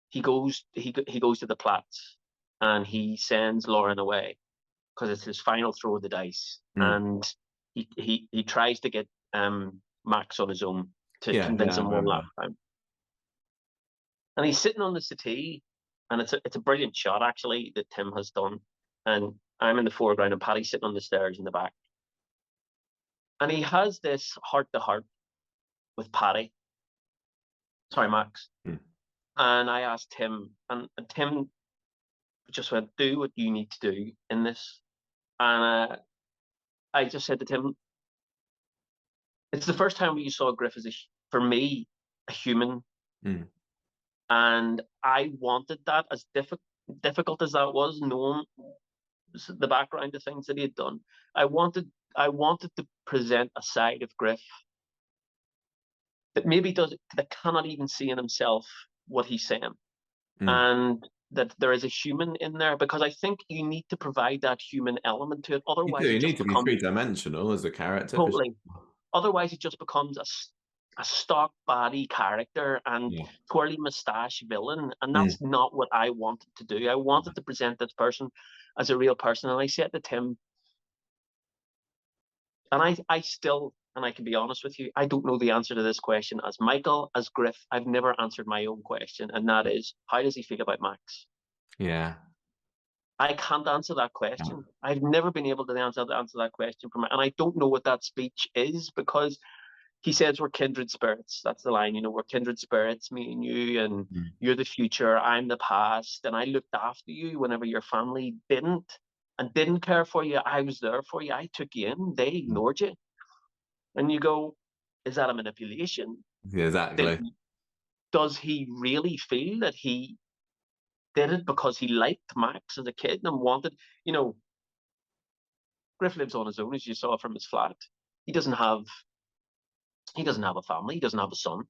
he goes to the Platts and he sends Lauren away because it's his final throw of the dice, and he tries to get Max on his own to convince him one last time. And he's sitting on the settee, and it's a brilliant shot actually that Tim has done, and I'm in the foreground and Paddy's sitting on the stairs in the back. And he has this heart-to-heart with Paddy. Sorry, Max. And I asked Tim, and Tim just went, do what you need to do in this. And I just said to Tim, it's the first time you saw Griff as, for me, a human. And I wanted that, as difficult as that was, knowing the background of things that he had done. I wanted to present a side of Griff that maybe that cannot even see in himself what he's saying, and that there is a human in there, because I think you need to provide that human element to it. Otherwise, you need to be three-dimensional as a character. Totally. Otherwise, it just becomes a stock body character and twirly mustache villain, and that's not what I wanted to do. I wanted to present this person as a real person, and I said to Tim, and I still, and I can be honest with you, I don't know the answer to this question. As Michael, as Griff, I've never answered my own question, and that is, how does he feel about Max? Yeah. I can't answer that question. I've never been able to answer that question for and I don't know what that speech is, because he says we're kindred spirits. That's the line, we're kindred spirits, me and you, and you're the future, I'm the past, and I looked after you whenever your family didn't care for you. I was there for you. I took you in. They ignored you. And you go, is that a manipulation? Yeah, exactly. Does he really feel that he did it because he liked Max as a kid and wanted, Griff lives on his own, as you saw from his flat. He doesn't have a family. He doesn't have a son.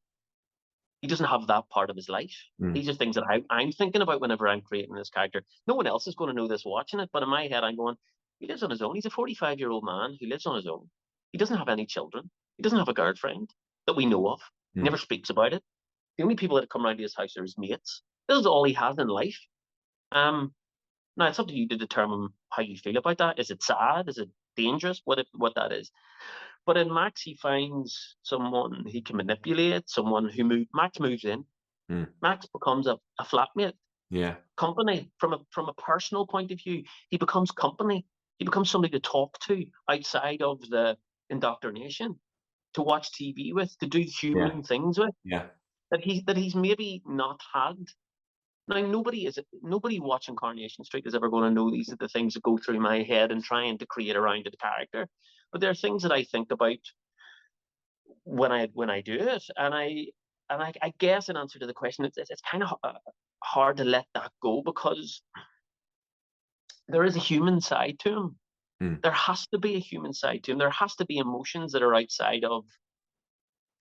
He doesn't have that part of his life. These are things that I'm thinking about whenever I'm creating this character. No one else is going to know this watching it, but in my head, I'm going, he lives on his own. He's a 45-year-old man who lives on his own. He doesn't have any children. He doesn't have a girlfriend that we know of. He never speaks about it. The only people that come around to his house are his mates This is all he has in life. Now it's up to you to determine how you feel about that. Is it sad? Is it dangerous? What that is. But in Max, he finds someone he can manipulate, someone who Max moves in. Max becomes a flatmate. Yeah. Company from a personal point of view. He becomes company. He becomes somebody to talk to outside of the indoctrination, to watch TV with, to do human things with. Yeah. That he's maybe not had. Now nobody watching Coronation Street is ever going to know these are the things that go through my head and trying to create around the character. But there are things that I think about when I do it, and I guess in answer to the question, it's kind of hard to let that go, because there is a human side to him. There has to be a human side to him. There has to be emotions that are outside of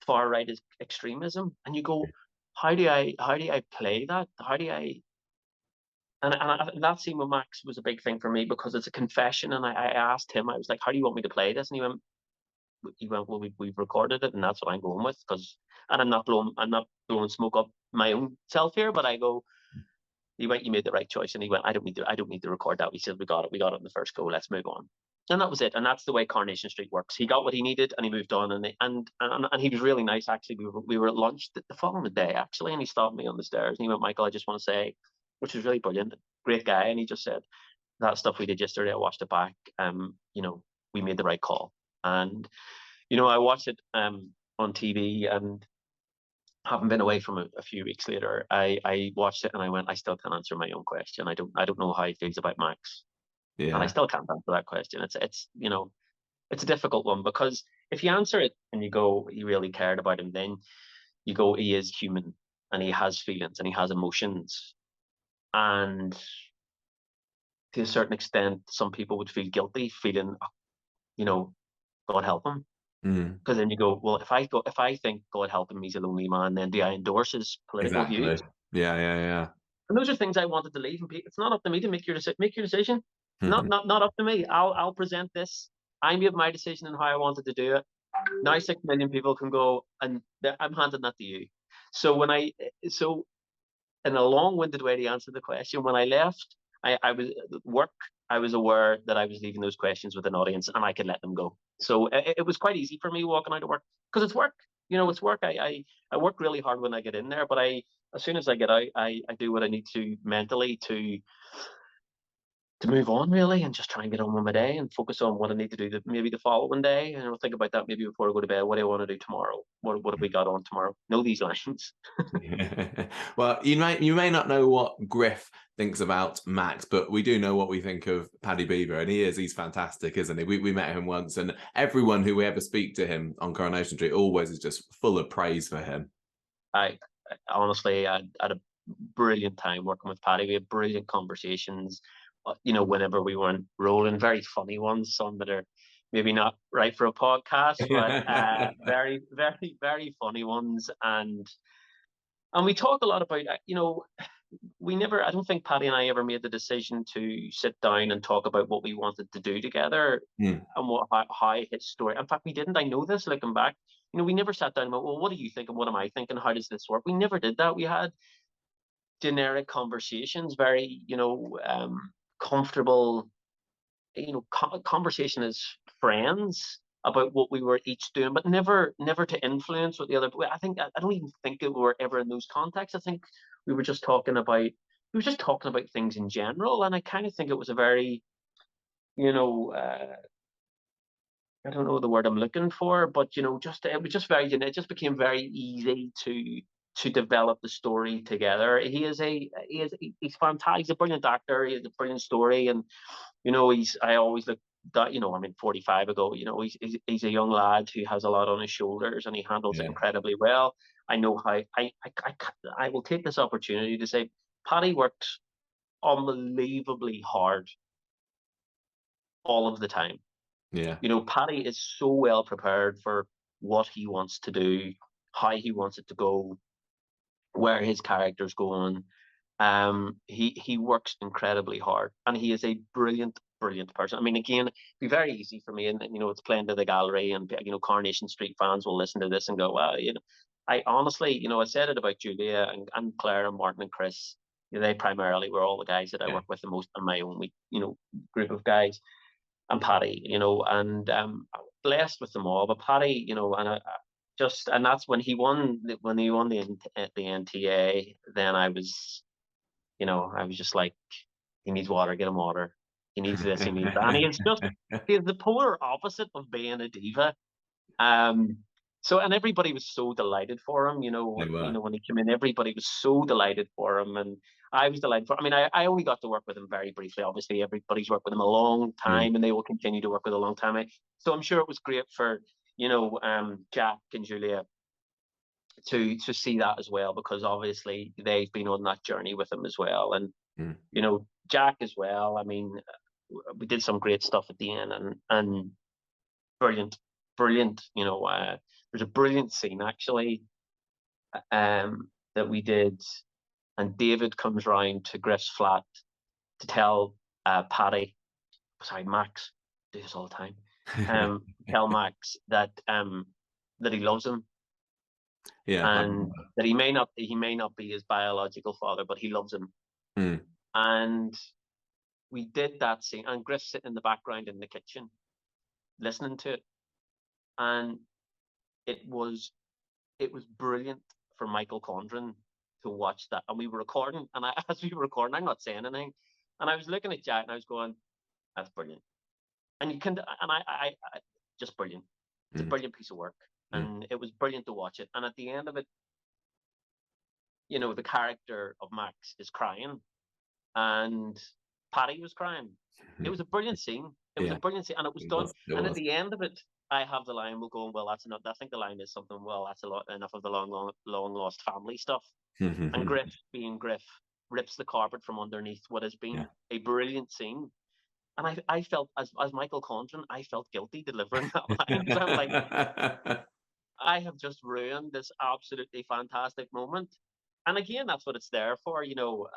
far right extremism. And you go, how do I play that? How do I? And that scene with Max was a big thing for me, because it's a confession. And I asked him, I was like, how do you want me to play this? And he went, well, we've recorded it, and that's what I'm going with. And I'm not blowing smoke up my own self here, but I go, he went, you made the right choice. And he went, I don't need to record that. We said, we got it in the first go. Let's move on. And that was it. And that's the way Coronation Street works. He got what he needed, and he moved on. And he was really nice, actually. We were at lunch the following day, actually, and he stopped me on the stairs, and he went, Michael, I just want to say, which was really brilliant, great guy. And he just said, that stuff we did yesterday, I watched it back. We made the right call. And I watched it on TV, and having been away from a few weeks later, I watched it and I went, I still can't answer my own question. I don't know how he feels about Max. Yeah. And I still can't answer that question. It's a difficult one, because if you answer it and you go, he really cared about him, then you go, he is human, and he has feelings, and he has emotions. And to a certain extent, some people would feel guilty, feeling, God help him. Because then you go, well, if I think God help him, he's a lonely man, then do I endorse his political views? Yeah. And those are things I wanted to leave. And it's not up to me to make your decision. Not up to me. I'll present this. I made my decision on how I wanted to do it. Now 6 million people can go, and I'm handing that to you. So in a long-winded way to answer the question, when I left, I was at work. I was aware that I was leaving those questions with an audience, and I could let them go. So it was quite easy for me walking out of work, because it's work. It's work. I work really hard when I get in there, but as soon as I get out, I do what I need to mentally to move on, really, and just try and get on with my day and focus on what I need to do maybe the following day. And I'll think about that maybe before I go to bed. What do I want to do tomorrow? What have we got on tomorrow? Know these lines. Well, you may not know what Griff thinks about Max, but we do know what we think of Paddy Bever, and he's fantastic, isn't he? We met him once, and everyone who we ever speak to him on Coronation Street always is just full of praise for him. I honestly had a brilliant time working with Paddy. We had brilliant conversations. Whenever we weren't rolling, very funny ones, some that are maybe not right for a podcast, but very, very, very funny ones. And we talk a lot about, I don't think Paddy and I ever made the decision to sit down and talk about what we wanted to do together and how his story. In fact, we didn't. I know this looking back. We never sat down and went, well, what do you think and what am I thinking? How does this work? We never did that. We had generic conversations, very, comfortable, conversation as friends about what we were each doing, but never to influence what the other. I don't even think we were ever in those contexts. I think we were just talking about things in general, and I kind of think it was a very, I don't know the word I'm looking for, but it was just very, it just became very easy to develop the story together. He's fantastic. He's a brilliant actor. He has a brilliant story, and I always look that 45 ago. He's a young lad who has a lot on his shoulders, and he handles it incredibly well. I know how I will take this opportunity to say Paddy works unbelievably hard all of the time. Yeah. Paddy is so well prepared for what he wants to do, how he wants it to go, where his character's going. He works incredibly hard, and he is a brilliant person. Again, it'd be very easy for me, and it's playing to the gallery, and Coronation Street fans will listen to this and go, well, I honestly, you know, I said it about Julia and Claire and Martin and Chris. You know, they primarily were all the guys that I Yeah. work with the most on my own, you know, group of guys. And Paddy, you know, and I'm blessed with them all. But Paddy, you know, and and that's when he won the NTA. Then I was, you know, I was just like, he needs water, get him water. He needs this, he needs that. And he's the polar opposite of being a diva. Um, so and everybody was so delighted for him, They you were. know, when he came in, everybody was so delighted for him, and I was delighted for. I mean, I only got to work with him very briefly. Obviously, everybody's worked with him a long Mm. time, and they will continue to work with a long time. So I'm sure it was great for Jack and Julia to see that as well, because obviously they've been on that journey with him as well, and Mm. you know Jack as well. I mean, we did some great stuff at the end, and brilliant, brilliant. There's a brilliant scene actually that we did, and David comes round to Griff's flat to tell Max, do this all the time, tell Max that he loves him, Yeah, I and remember. that he may not be his biological father, but he loves him. Mm. And we did that scene, and Griff's sitting in the background in the kitchen listening to it, and it was brilliant for Michael Condron to watch that. And we were recording, and as we were recording, I'm not saying anything, and I was looking at Jack, and I was going, "That's brilliant." And you can, and I just brilliant. It's a Mm. brilliant piece of work, Mm. and it was brilliant to watch it. And at the end of it, you know, the character of Max is crying, and Paddy was crying. It was a brilliant scene. It was a Yeah, brilliant scene, and it was it done. was. It And at was. the end of it, I have the line. We'll go, well, that's enough. I think the line is something. Well, that's a lot enough of the long lost family stuff. And Griff, being Griff, rips the carpet from underneath what has Yeah. been a brilliant scene. And I felt, as Michael Condron, I felt guilty delivering that line, because I'm like, I have just ruined this absolutely fantastic moment. And again, that's what it's there for, you know.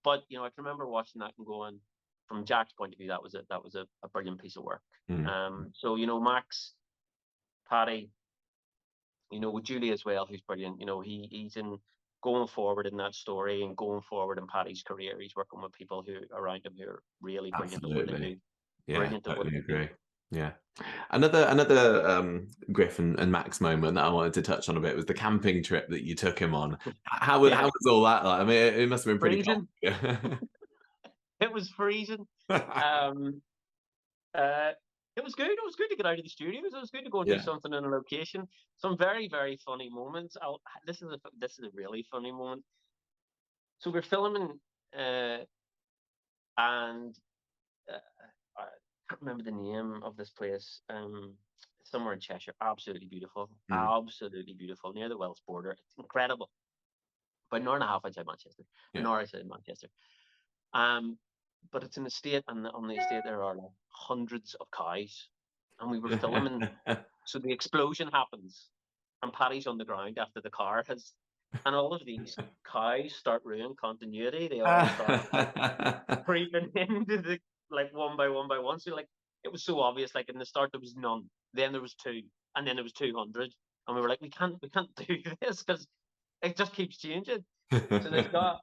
But you know, I can remember watching that and going, from Jack's point of view, that was a brilliant piece of work. Mm. So you know, Max, Paddy, you know, with Julie as well, who's brilliant. You know, he's in going forward in that story, and going forward in Paddy's career. He's working with people who around him who are really brilliant at what they Absolutely. do. Yeah, Brilliant at what totally they do. agree. Yeah. Another Griff and Max moment that I wanted to touch on a bit was the camping trip that you took him on. How Yeah, was all that like? I mean, it must have been pretty freezing. cold. It was freezing. Um, uh, it was good. It was good to get out of the studios. It was good to go and do Yeah. something in a location. Some very, very funny moments. This is a really funny moment. So we're filming, uh, and I can't remember the name of this place. Somewhere in Cheshire. Mm. Absolutely beautiful, near the Welsh border. It's incredible. About an hour and a half outside Manchester. An Yeah. hour outside Manchester. Um, but it's an estate, and on the estate there are like hundreds of cows, and we were filming. So the explosion happens, and Paddy's on the ground after the car has, and all of these cows start ruining continuity. They all start like creeping into the, like, one by one by one. So like, it was so obvious. Like in the start there was none, then there was two, and then there was 200, and we were like, we can't do this, because it just keeps changing. So they've got.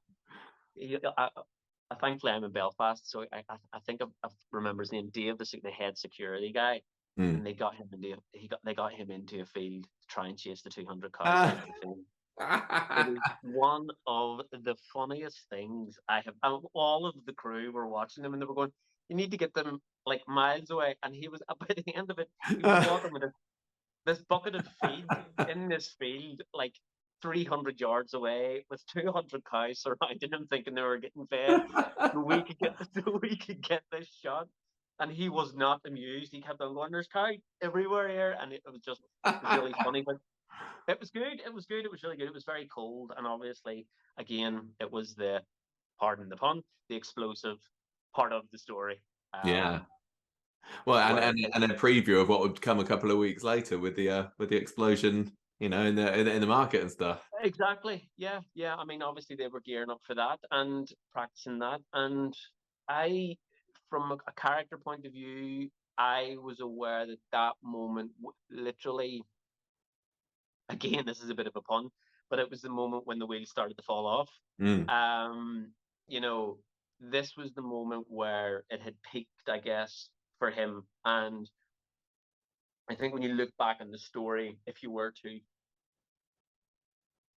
Thankfully, I'm in Belfast, so I think I remember his name, Dave, the head security guy, Mm. and they got him into a field to try and chase the 200 cows out of the field. It is one of the funniest things I have. And all of the crew were watching them, and they were going, "You need to get them like miles away." And he was by the end of it, he was walking with this bucket of feed in this field, like 300 yards away, with 200 cows surrounding him, thinking they were getting fed. So we could get so we could get this shot, and he was not amused. He kept on going, "There's cow everywhere here," and it was really funny. But it was good. It was good. It was really good. It was very cold, and obviously, again, it was the, pardon the pun, the explosive part of the story. Yeah. Well, Where and a preview of what would come a couple of weeks later with the explosion, you know, in the market and stuff. exactly, yeah, yeah. I mean, obviously they were gearing up for that and practicing that, and I, from a character point of view, I was aware that that moment literally again, this is a bit of a pun, but it was the moment when the wheels started to fall off. You know, this was the moment where it had peaked, I guess, for him. And I think when you look back on the story, if you were to,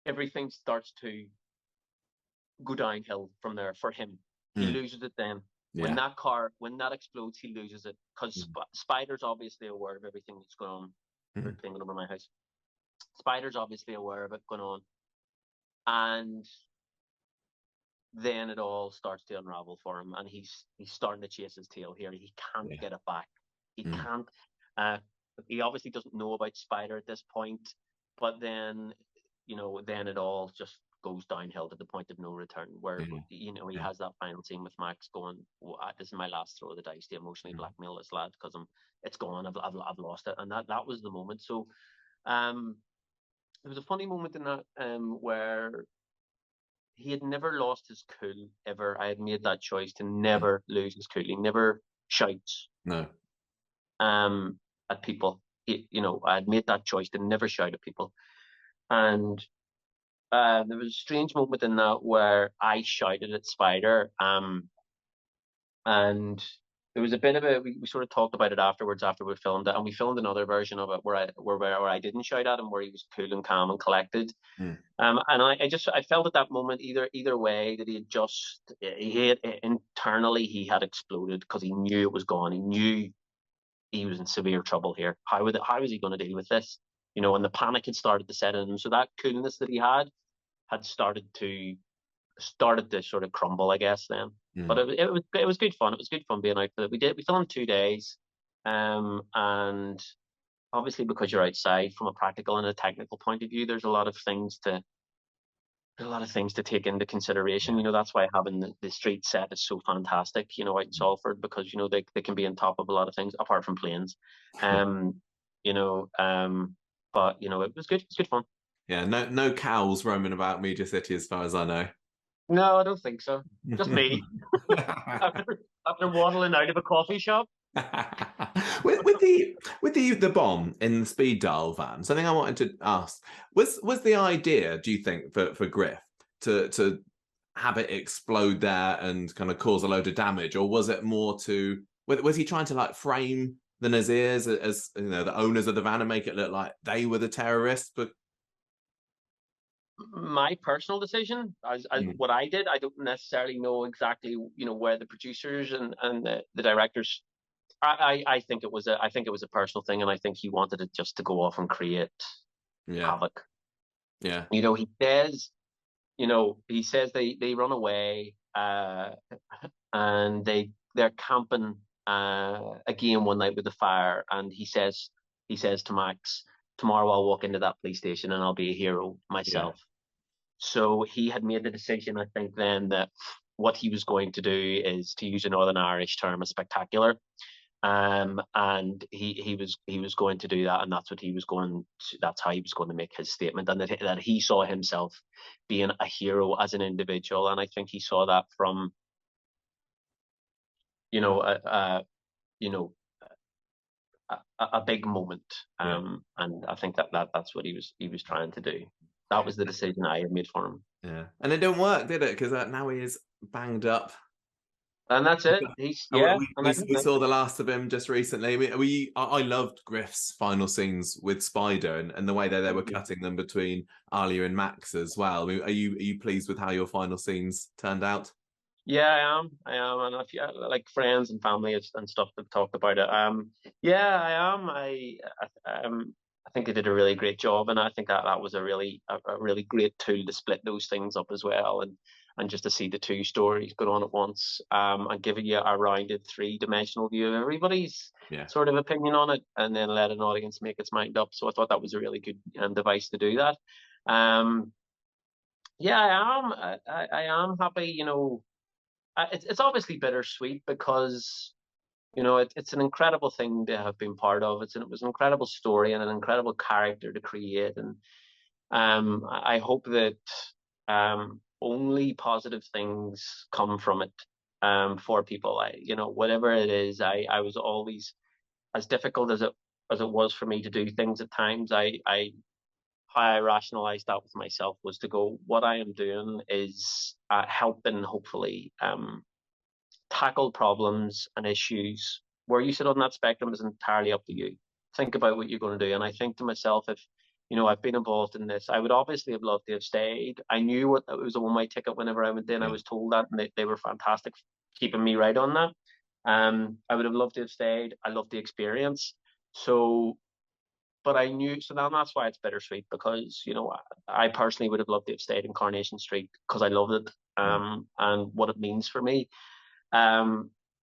everything starts to go downhill from there for him. He loses it then. When that explodes, he loses it, because Spider's obviously aware of everything that's going on. They're thinking over my house. Spider's obviously aware of it going on, and then it all starts to unravel for him, and he's starting to chase his tail here. He can't get it back. He can't. He obviously doesn't know about Spider at this point, but then, you know, then it all just goes downhill to the point of no return, where you know, he has that final scene with Max going, "This is my last throw of the dice to emotionally blackmail this lad, because it's gone. I've lost it," and that was the moment. So, there was a funny moment in that where he had never lost his cool ever. I had made that choice to never lose his cool. He never shouts at people. You know, I had made that choice to never shout at people, and there was a strange moment in that where I shouted at Spider, and there was a bit of we sort of talked about it afterwards after we filmed it, and we filmed another version of it where I didn't shout at him, where he was cool and calm and collected. And I felt at that moment, either way, that he had internally, he had exploded, because he knew it was gone. He knew he was in severe trouble here. How was he going to deal with this? You know, and the panic had started to set in. So that coolness that he had started to sort of crumble, I guess, then. But it was good fun. It was good fun being out there. We filmed 2 days, and obviously, because you're outside, from a practical and a technical point of view, there's a lot of things to take into consideration. You know, that's why having the street set is so fantastic, you know, out in Salford, because, you know, they can be on top of a lot of things apart from planes. You know, but, you know, it was good. It's good fun. Yeah, no cows roaming about Media City, as far as I know. No, I don't think so. Just me. after waddling out of a coffee shop. with the bomb in the speed dial van, something I wanted to ask was the idea, do you think, for Griff to have it explode there and kind of cause a load of damage, or was it more was he trying to like frame the Nazirs as, you know, the owners of the van, and make it look like they were the terrorists? But my personal decision, as what I did, I don't necessarily know exactly, you know, where the producers and the directors. I think it was a personal thing, and I think he wanted it just to go off and create havoc. Yeah. You know, he says they run away, and they're camping again one night with the fire, and he says to Max, "Tomorrow I'll walk into that police station and I'll be a hero myself." So he had made the decision, I think, then, that what he was going to do is, to use a Northern Irish term, a spectacular. And he was going to do that, and that's how he was going to make his statement, and that he saw himself being a hero as an individual. And I think he saw that from, you know, a big moment. And I think that's what he was trying to do. That was the decision I had made for him. Yeah, and it didn't work, did it? Because now he is banged up. And that's it. We saw the last of him just recently. I loved Griff's final scenes with Spider, and the way that they were cutting them between Alia and Max as well. I mean, are you pleased with how your final scenes turned out? Yeah, I am, and if you like friends and family and stuff that talked about it. Yeah, I am. I think they did a really great job, and I think that was a really great tool to split those things up as well, and just to see the two stories going on at once, and giving you a rounded 3-dimensional view of everybody's sort of opinion on it, and then let an audience make its mind up. So I thought that was a really good device to do that. Yeah, I am happy. You know, it's obviously bittersweet, because, you know, it's an incredible thing to have been part of. It was an incredible story and an incredible character to create, and I hope that only positive things come from it, for people. You know, whatever it is, I was always, as difficult as it was for me to do things at times, I how I rationalized that with myself was to go, what I am doing is helping, hopefully, tackle problems and issues. Where you sit on that spectrum is entirely up to you. Think about what you're going to do. And I think to myself, if, I've been involved in this, I would obviously have loved to have stayed. I knew what it was a one-way ticket whenever I went in. I was told that, and they were fantastic keeping me right on that. I would have loved to have stayed. I loved the experience. So, but I knew, so then that's why it's bittersweet, because, I personally would have loved to have stayed in Coronation Street because I loved it, and what it means for me.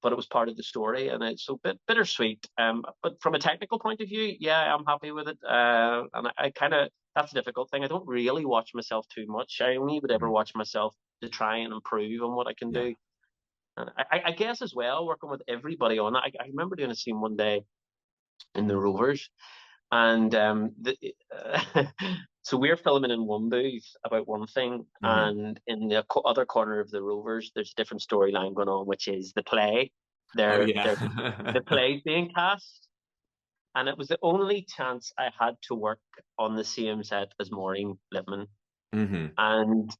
But it was part of the story, and it's so bittersweet. But from a technical point of view, yeah, I'm happy with it. And I kind of, that's a difficult thing. I don't really watch myself too much. I only would ever watch myself to try and improve on what I can do. And I guess as well, working with everybody on it, I remember doing a scene one day in the Rovers, and so we're filming in one booth about one thing, and in the other corner of the Rovers, there's a different storyline going on, which is the play. The play's being cast, and it was the only chance I had to work on the same set as Maureen Lipman. And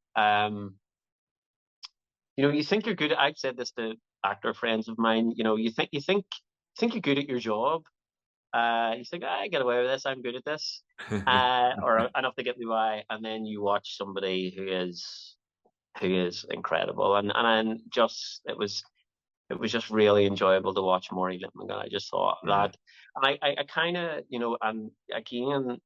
you think you're good at, I've said this to actor friends of mine, you think you're good at your job. You think, I get away with this, I'm good at this, or enough to get me by, and then you watch somebody who is incredible, and just it was just really enjoyable to watch Maureen Lipman. I just thought that, and I kind of, and again,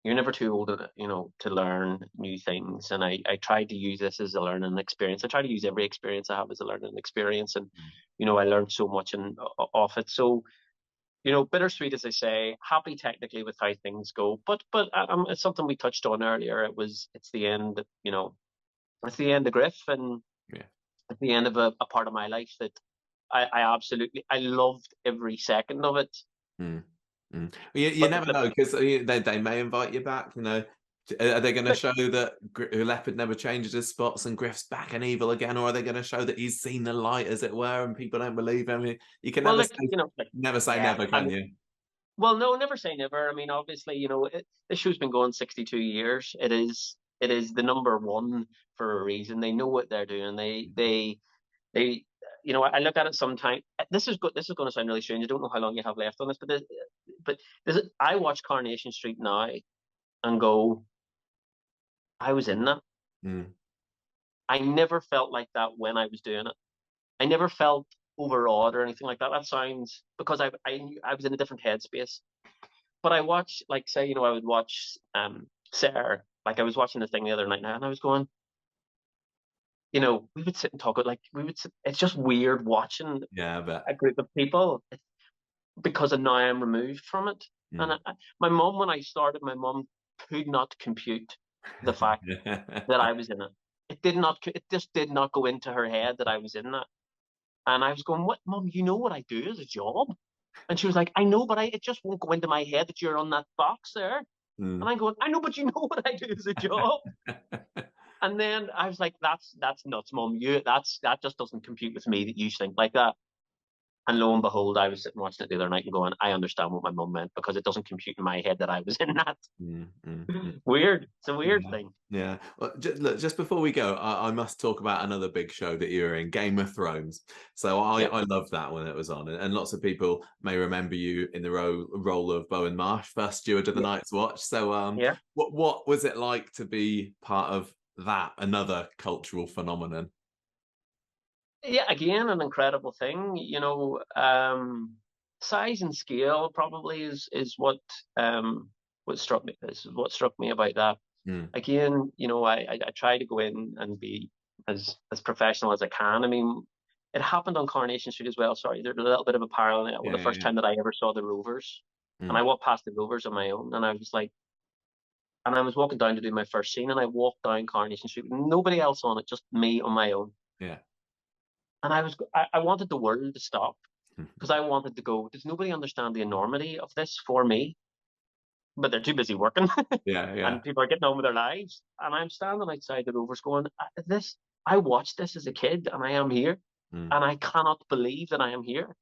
you're never too old, to learn new things, and I tried to use this as a learning experience. I try to use every experience I have as a learning experience, and I learned so much off it. So, bittersweet, as I say, happy technically with how things go, but it's something we touched on earlier. It's the end, it's the end of Griff, and it's the end of a part of my life that I loved every second of it. You never know, because they may invite you back. Are they going to show that Leopard never changes his spots and Griff's back and evil again, or are they going to show that he's seen the light, as it were, and people don't believe him? You can never say never, can you? Well, no, never say never. I mean, obviously, this show's been going 62 years. It is the number one for a reason. They know what they're doing. They I look at it sometimes. This is going to sound really strange. I don't know how long you have left on this, but I watch Coronation Street now and go, I was in that. I never felt like that when I was doing it. I never felt overawed or anything like that. That sounds, because I was in a different headspace. But I watch, like, say, I would watch Sarah. Like, I was watching the thing the other night now, and I was going, we would sit and talk. It's just weird watching a group of people, because now I'm removed from it. And my mum, when I started, my mum could not compute the fact that I was in it. It just did not go into her head that I was in that. And I was going, what, Mum, you know what I do as a job? And she was like, I know, but it just won't go into my head that you're on that box there. And I'm going, I know, but you know what I do as a job. And then I was like, that's nuts, Mum. That just doesn't compute with me that you think like that. And lo and behold, I was sitting watching it the other night and going, I understand what my mum meant, because it doesn't compute in my head that I was in that. Weird. It's a weird thing. Yeah. Well, look, just before we go, I must talk about another big show that you were in, Game of Thrones. So I loved that when it was on, and lots of people may remember you in the role of Bowen Marsh, first steward of the Night's Watch. So what was it like to be part of that, another cultural phenomenon? Yeah, again, an incredible thing. Size and scale probably is what struck me. This is what struck me about that. Again, I try to go in and be as professional as I can. I mean, it happened on Coronation Street as well. Sorry, there's a little bit of a parallel. The first time that I ever saw the Rovers, and I walked past the Rovers on my own, and I was like, and I was walking down to do my first scene, and I walked down Coronation Street with nobody else on it, just me on my own. And I wanted the world to stop, because I wanted to go, does nobody understand the enormity of this for me? But they're too busy working. And people are getting on with their lives. And I'm standing outside the Rovers going, I watched this as a kid, and I am here. And I cannot believe that I am here.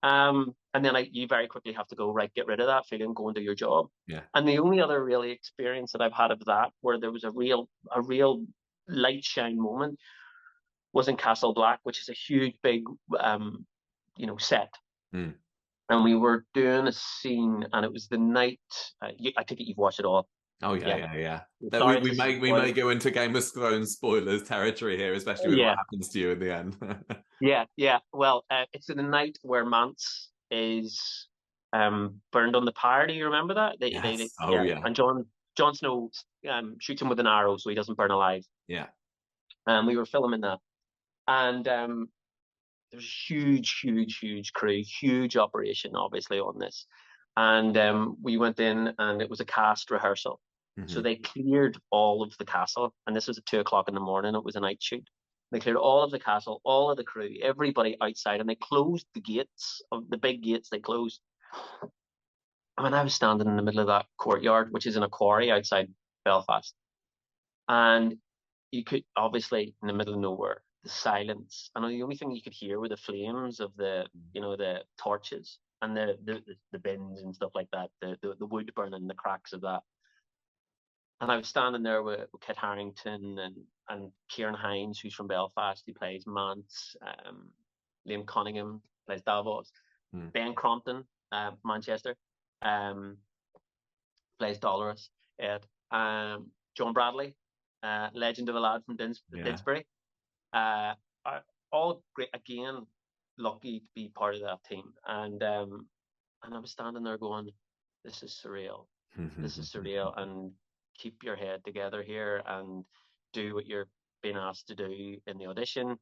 And then you very quickly have to go, right, get rid of that feeling, go and do your job. Yeah. And the only other really experience that I've had of that, where there was a real light shine moment, was in Castle Black, which is a huge, big, set. Mm. And we were doing a scene, and it was the night. I think you've watched it all. Oh yeah. That Sorry, we may go into Game of Thrones spoilers territory here, especially with what happens to you in the end. Yeah. Well, it's in the night where Mance is burned on the pyre. Do you remember that? Yes. And Jon Snow shoots him with an arrow so he doesn't burn alive. Yeah. We were filming that, and there's a huge crew, huge operation, obviously, on this. And we went in, and it was a cast rehearsal. Mm-hmm. So they cleared all of the castle, and this was at 2:00 in the morning. It was a night shoot. They cleared all of the castle, all of the crew, everybody outside, and they closed the gates, of the big gates. They closed. I mean, I was standing in the middle of that courtyard, which is in a quarry outside Belfast, and you could, obviously, in the middle of nowhere, the silence, and the only thing you could hear were the flames of the torches and the bins and stuff like that, the wood burning, the cracks of that. And I was standing there with Kit Harington and Kieran Hines, who's from Belfast, he plays Mance, Liam Cunningham plays Davos, Ben Crompton, Manchester, plays Dolores, Ed, John Bradley, legend of a lad from Didsbury. All great, again, lucky to be part of that team. And I was standing there going, this is surreal. This is surreal. And keep your head together here and do what you're being asked to do in the audition.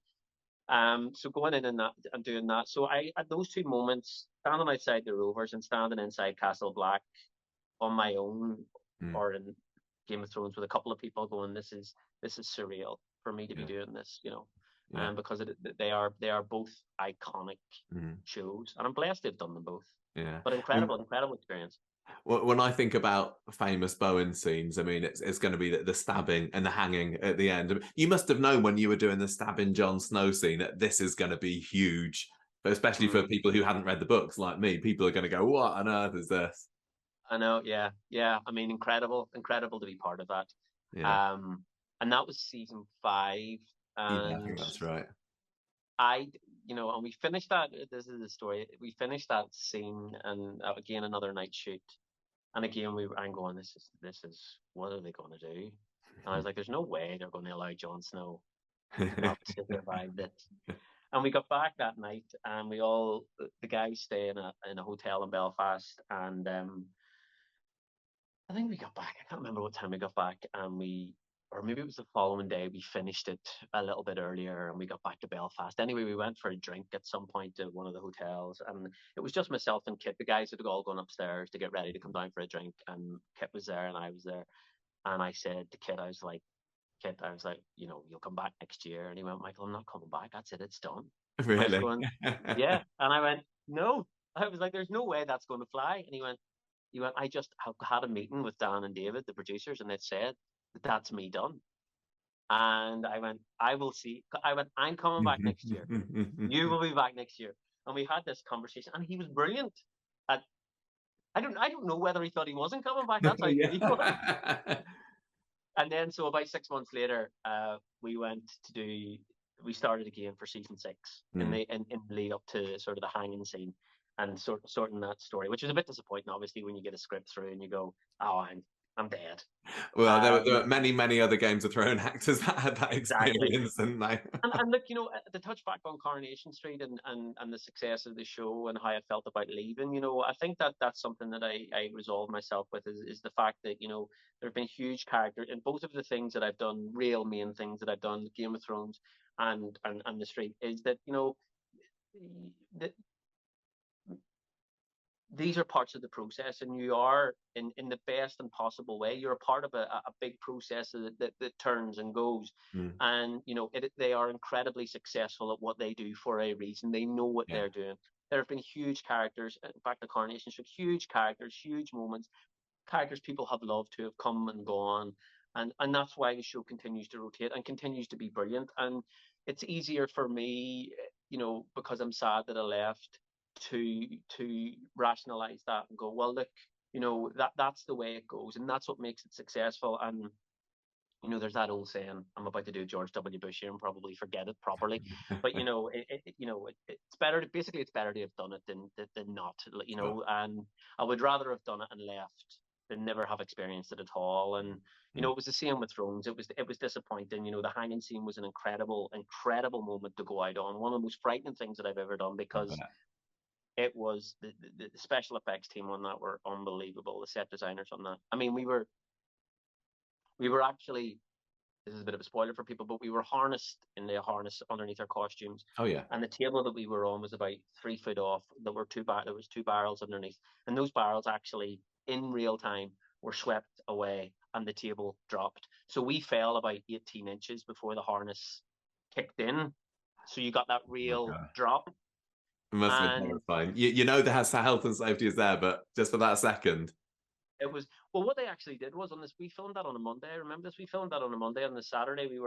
So going in and doing that. So I, at those two moments, standing outside the Rovers and standing inside Castle Black on my own, or in Game of Thrones with a couple of people, going, this is surreal for me to be doing this, because they are both iconic shows, and I'm blessed they've done them both. Yeah, but incredible experience. When I think about famous Bowen scenes, I mean, it's going to be the stabbing and the hanging at the end. You must have known when you were doing the stabbing Jon Snow scene that this is going to be huge, but especially for people who hadn't read the books like me. People are going to go, what on earth is this? I know, yeah. I mean, incredible to be part of that. Yeah. And that was season 5. And yeah, I think that's right. And we finished that. This is the story. We finished that scene, and again another night shoot, and again I'm going, this is what are they going to do? And I was like, there's no way they're going to allow Jon Snow not to survive this. And we got back that night, and the guys stay in a hotel in Belfast, and I think we got back. I can't remember what time we got back, and or maybe it was the following day, we finished it a little bit earlier and we got back to Belfast. Anyway, we went for a drink at some point at one of the hotels, and it was just myself and Kit. The guys had all gone upstairs to get ready to come down for a drink, and Kit was there and I was there. And I said to Kit, I was like, you'll come back next year. And he went, Michael, I'm not coming back. That's it. It's done. Really? I was going, yeah. And I went, no. I was like, there's no way that's going to fly. And he went, I just had a meeting with Dan and David, the producers, and they said, that's me done. And I went, I will see. I went, I'm coming back next year. You will be back next year. And we had this conversation, and he was brilliant. I don't know whether he thought he wasn't coming back. That's how he was. And then, so about 6 months later, we started again for season 6 in the lead up to sort of the hanging scene and sorting that story, which was a bit disappointing, obviously, when you get a script through and you go, oh, I'm dead. Well, there were many other Games of Thrones actors that had that experience, didn't they? and look, to touch back on Coronation Street and the success of the show and how I felt about leaving, I think that's something that I resolved myself with is the fact that, there have been huge characters in both of the things that I've done, real main things that I've done, Game of Thrones and the street, is that, that these are parts of the process, and you are in the best and possible way. You're a part of a big process that turns and goes, and they are incredibly successful at what they do for a reason. They know what they're doing. There have been huge characters, back to Coronation Street, huge characters, huge moments, characters people have loved who have come and gone, and that's why the show continues to rotate and continues to be brilliant. And it's easier for me, because I'm sad that I left, to rationalize that and go, well, look, you know, that's the way it goes, and that's what makes it successful. And you know, there's that old saying, I'm about to do George W. Bush here and probably forget it properly, but you know, it's better to, basically it's better to have done it than not, you know. And I would rather have done it and left than never have experienced it at all. And you know, it was the same with Thrones. It was disappointing. You know, the hanging scene was an incredible moment to go out on. One of the most frightening things that I've ever done, because it was the special effects team on that were unbelievable. The set designers on that. I mean, we were actually, this is a bit of a spoiler for people, but we were harnessed in the harness underneath our costumes. Oh yeah. And the table that we were on was about 3 foot off. There was 2 barrels underneath, and those barrels actually in real time were swept away and the table dropped. So we fell about 18 inches before the harness kicked in. So you got that real drop. It must have been terrifying. You know, the health and safety is there, but just for that second. It was, well, what they actually did was, on this, we filmed that on a Monday. I remember this. We filmed that on a Monday. On the Saturday, we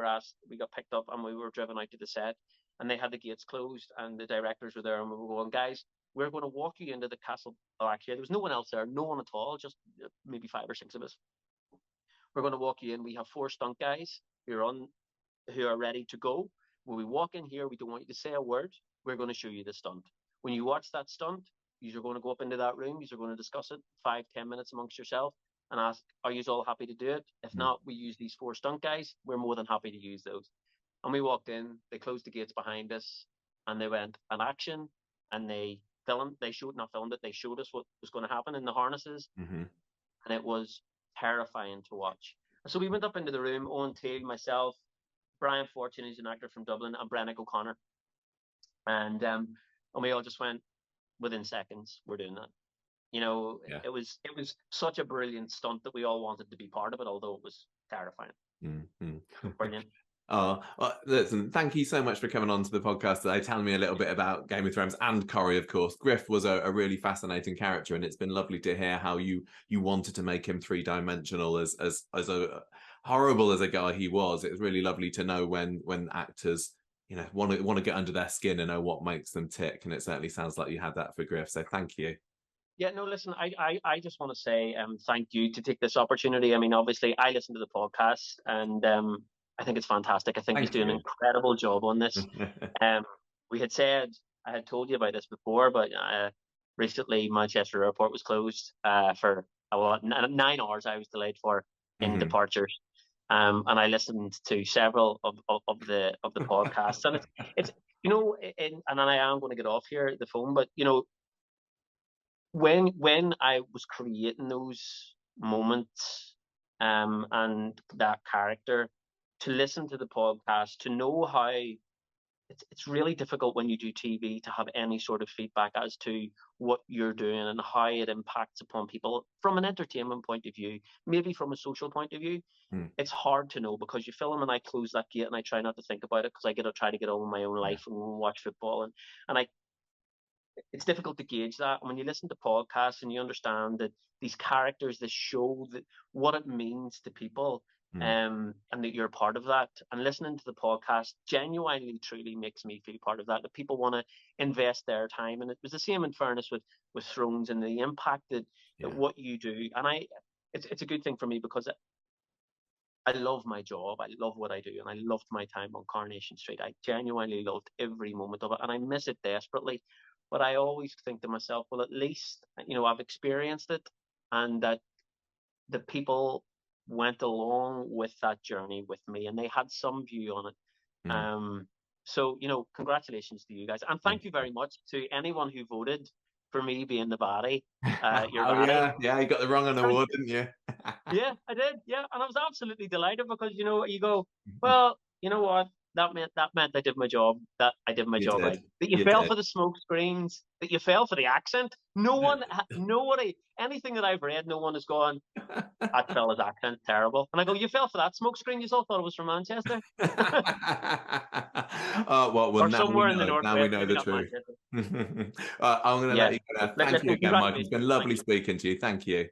got picked up and we were driven out to the set, and they had the gates closed and the directors were there, and we were going, guys, we're going to walk you into the castle. Oh, actually, there was no one else there, no one at all, just maybe 5 or 6 of us. We're going to walk you in. We have 4 stunt guys who are ready to go. When we walk in here, we don't want you to say a word. We're going to show you the stunt. When you watch that stunt, you're going to go up into that room. You're going to discuss it 5-10 minutes amongst yourself and ask, are you all happy to do it? If not, we use these 4 stunt guys. We're more than happy to use those. And we walked in, they closed the gates behind us, and they went, an action, and they showed us what was going to happen in the harnesses. And it was terrifying to watch. So we went up into the room, Owen Teale, myself, Brian Fortune, who's an actor from Dublin, and Brennan O'Connor. And we all just went, within seconds, we're doing that. You know, it was such a brilliant stunt that we all wanted to be part of it, although it was terrifying. Brilliant. Oh, well, listen, thank you so much for coming on to the podcast today, telling me a little bit about Game of Thrones and Corrie, of course. Griff was a really fascinating character, and it's been lovely to hear how you wanted to make him 3-dimensional as a horrible as a guy he was. It was really lovely to know when actors, you know, want to get under their skin and know what makes them tick, and it certainly sounds like you had that for Griff. So thank you. Yeah, no, listen, I just want to say thank you to take this opportunity. I mean, obviously, I listen to the podcast, and I think it's fantastic. I think he's doing an incredible job on this. I had told you about this before, but recently Manchester Airport was closed for 9 hours. I was delayed for in departures. And I listened to several of the podcasts, and it's you know, and I am going to get off here the phone, but you know, when I was creating those moments, and that character, to listen to the podcast, to know how it's really difficult when you do TV to have any sort of feedback as to what you're doing and how it impacts upon people from an entertainment point of view, maybe from a social point of view. It's hard to know, because you film and I close that gate and I try not to think about it, because I try to get on with my own life and watch football, and it's difficult to gauge that. And when you listen to podcasts and you understand that these characters, this show, that what it means to people, and that you're part of that, and listening to the podcast genuinely, truly makes me feel part of that. That people want to invest their time, and it was the same in fairness with Thrones and the impact that what you do. And it's a good thing for me, because I love my job, I love what I do, and I loved my time on Coronation Street. I genuinely loved every moment of it, and I miss it desperately. But I always think to myself, well, at least, you know, I've experienced it, and that the people went along with that journey with me, and they had some view on it. So, you know, congratulations to you guys, and thank you very much to anyone who voted for me being the baddie. Yeah, you got the wrong on the award, didn't you? Yeah, I did. Yeah, and I was absolutely delighted, because you know, you go, well, you know what? That meant I did my job. That I did my job right. That you fell for the smoke screens. That you fell for the accent. Nobody, anything that I've read, no one has gone, that fella's accent terrible. And I go, you fell for that smoke screen. You all thought it was from Manchester. Well, or now somewhere we in the know. northwest. Now we know the truth. I'm going to let you go. Thank you again, Michael. It's been lovely speaking to you. Thank you.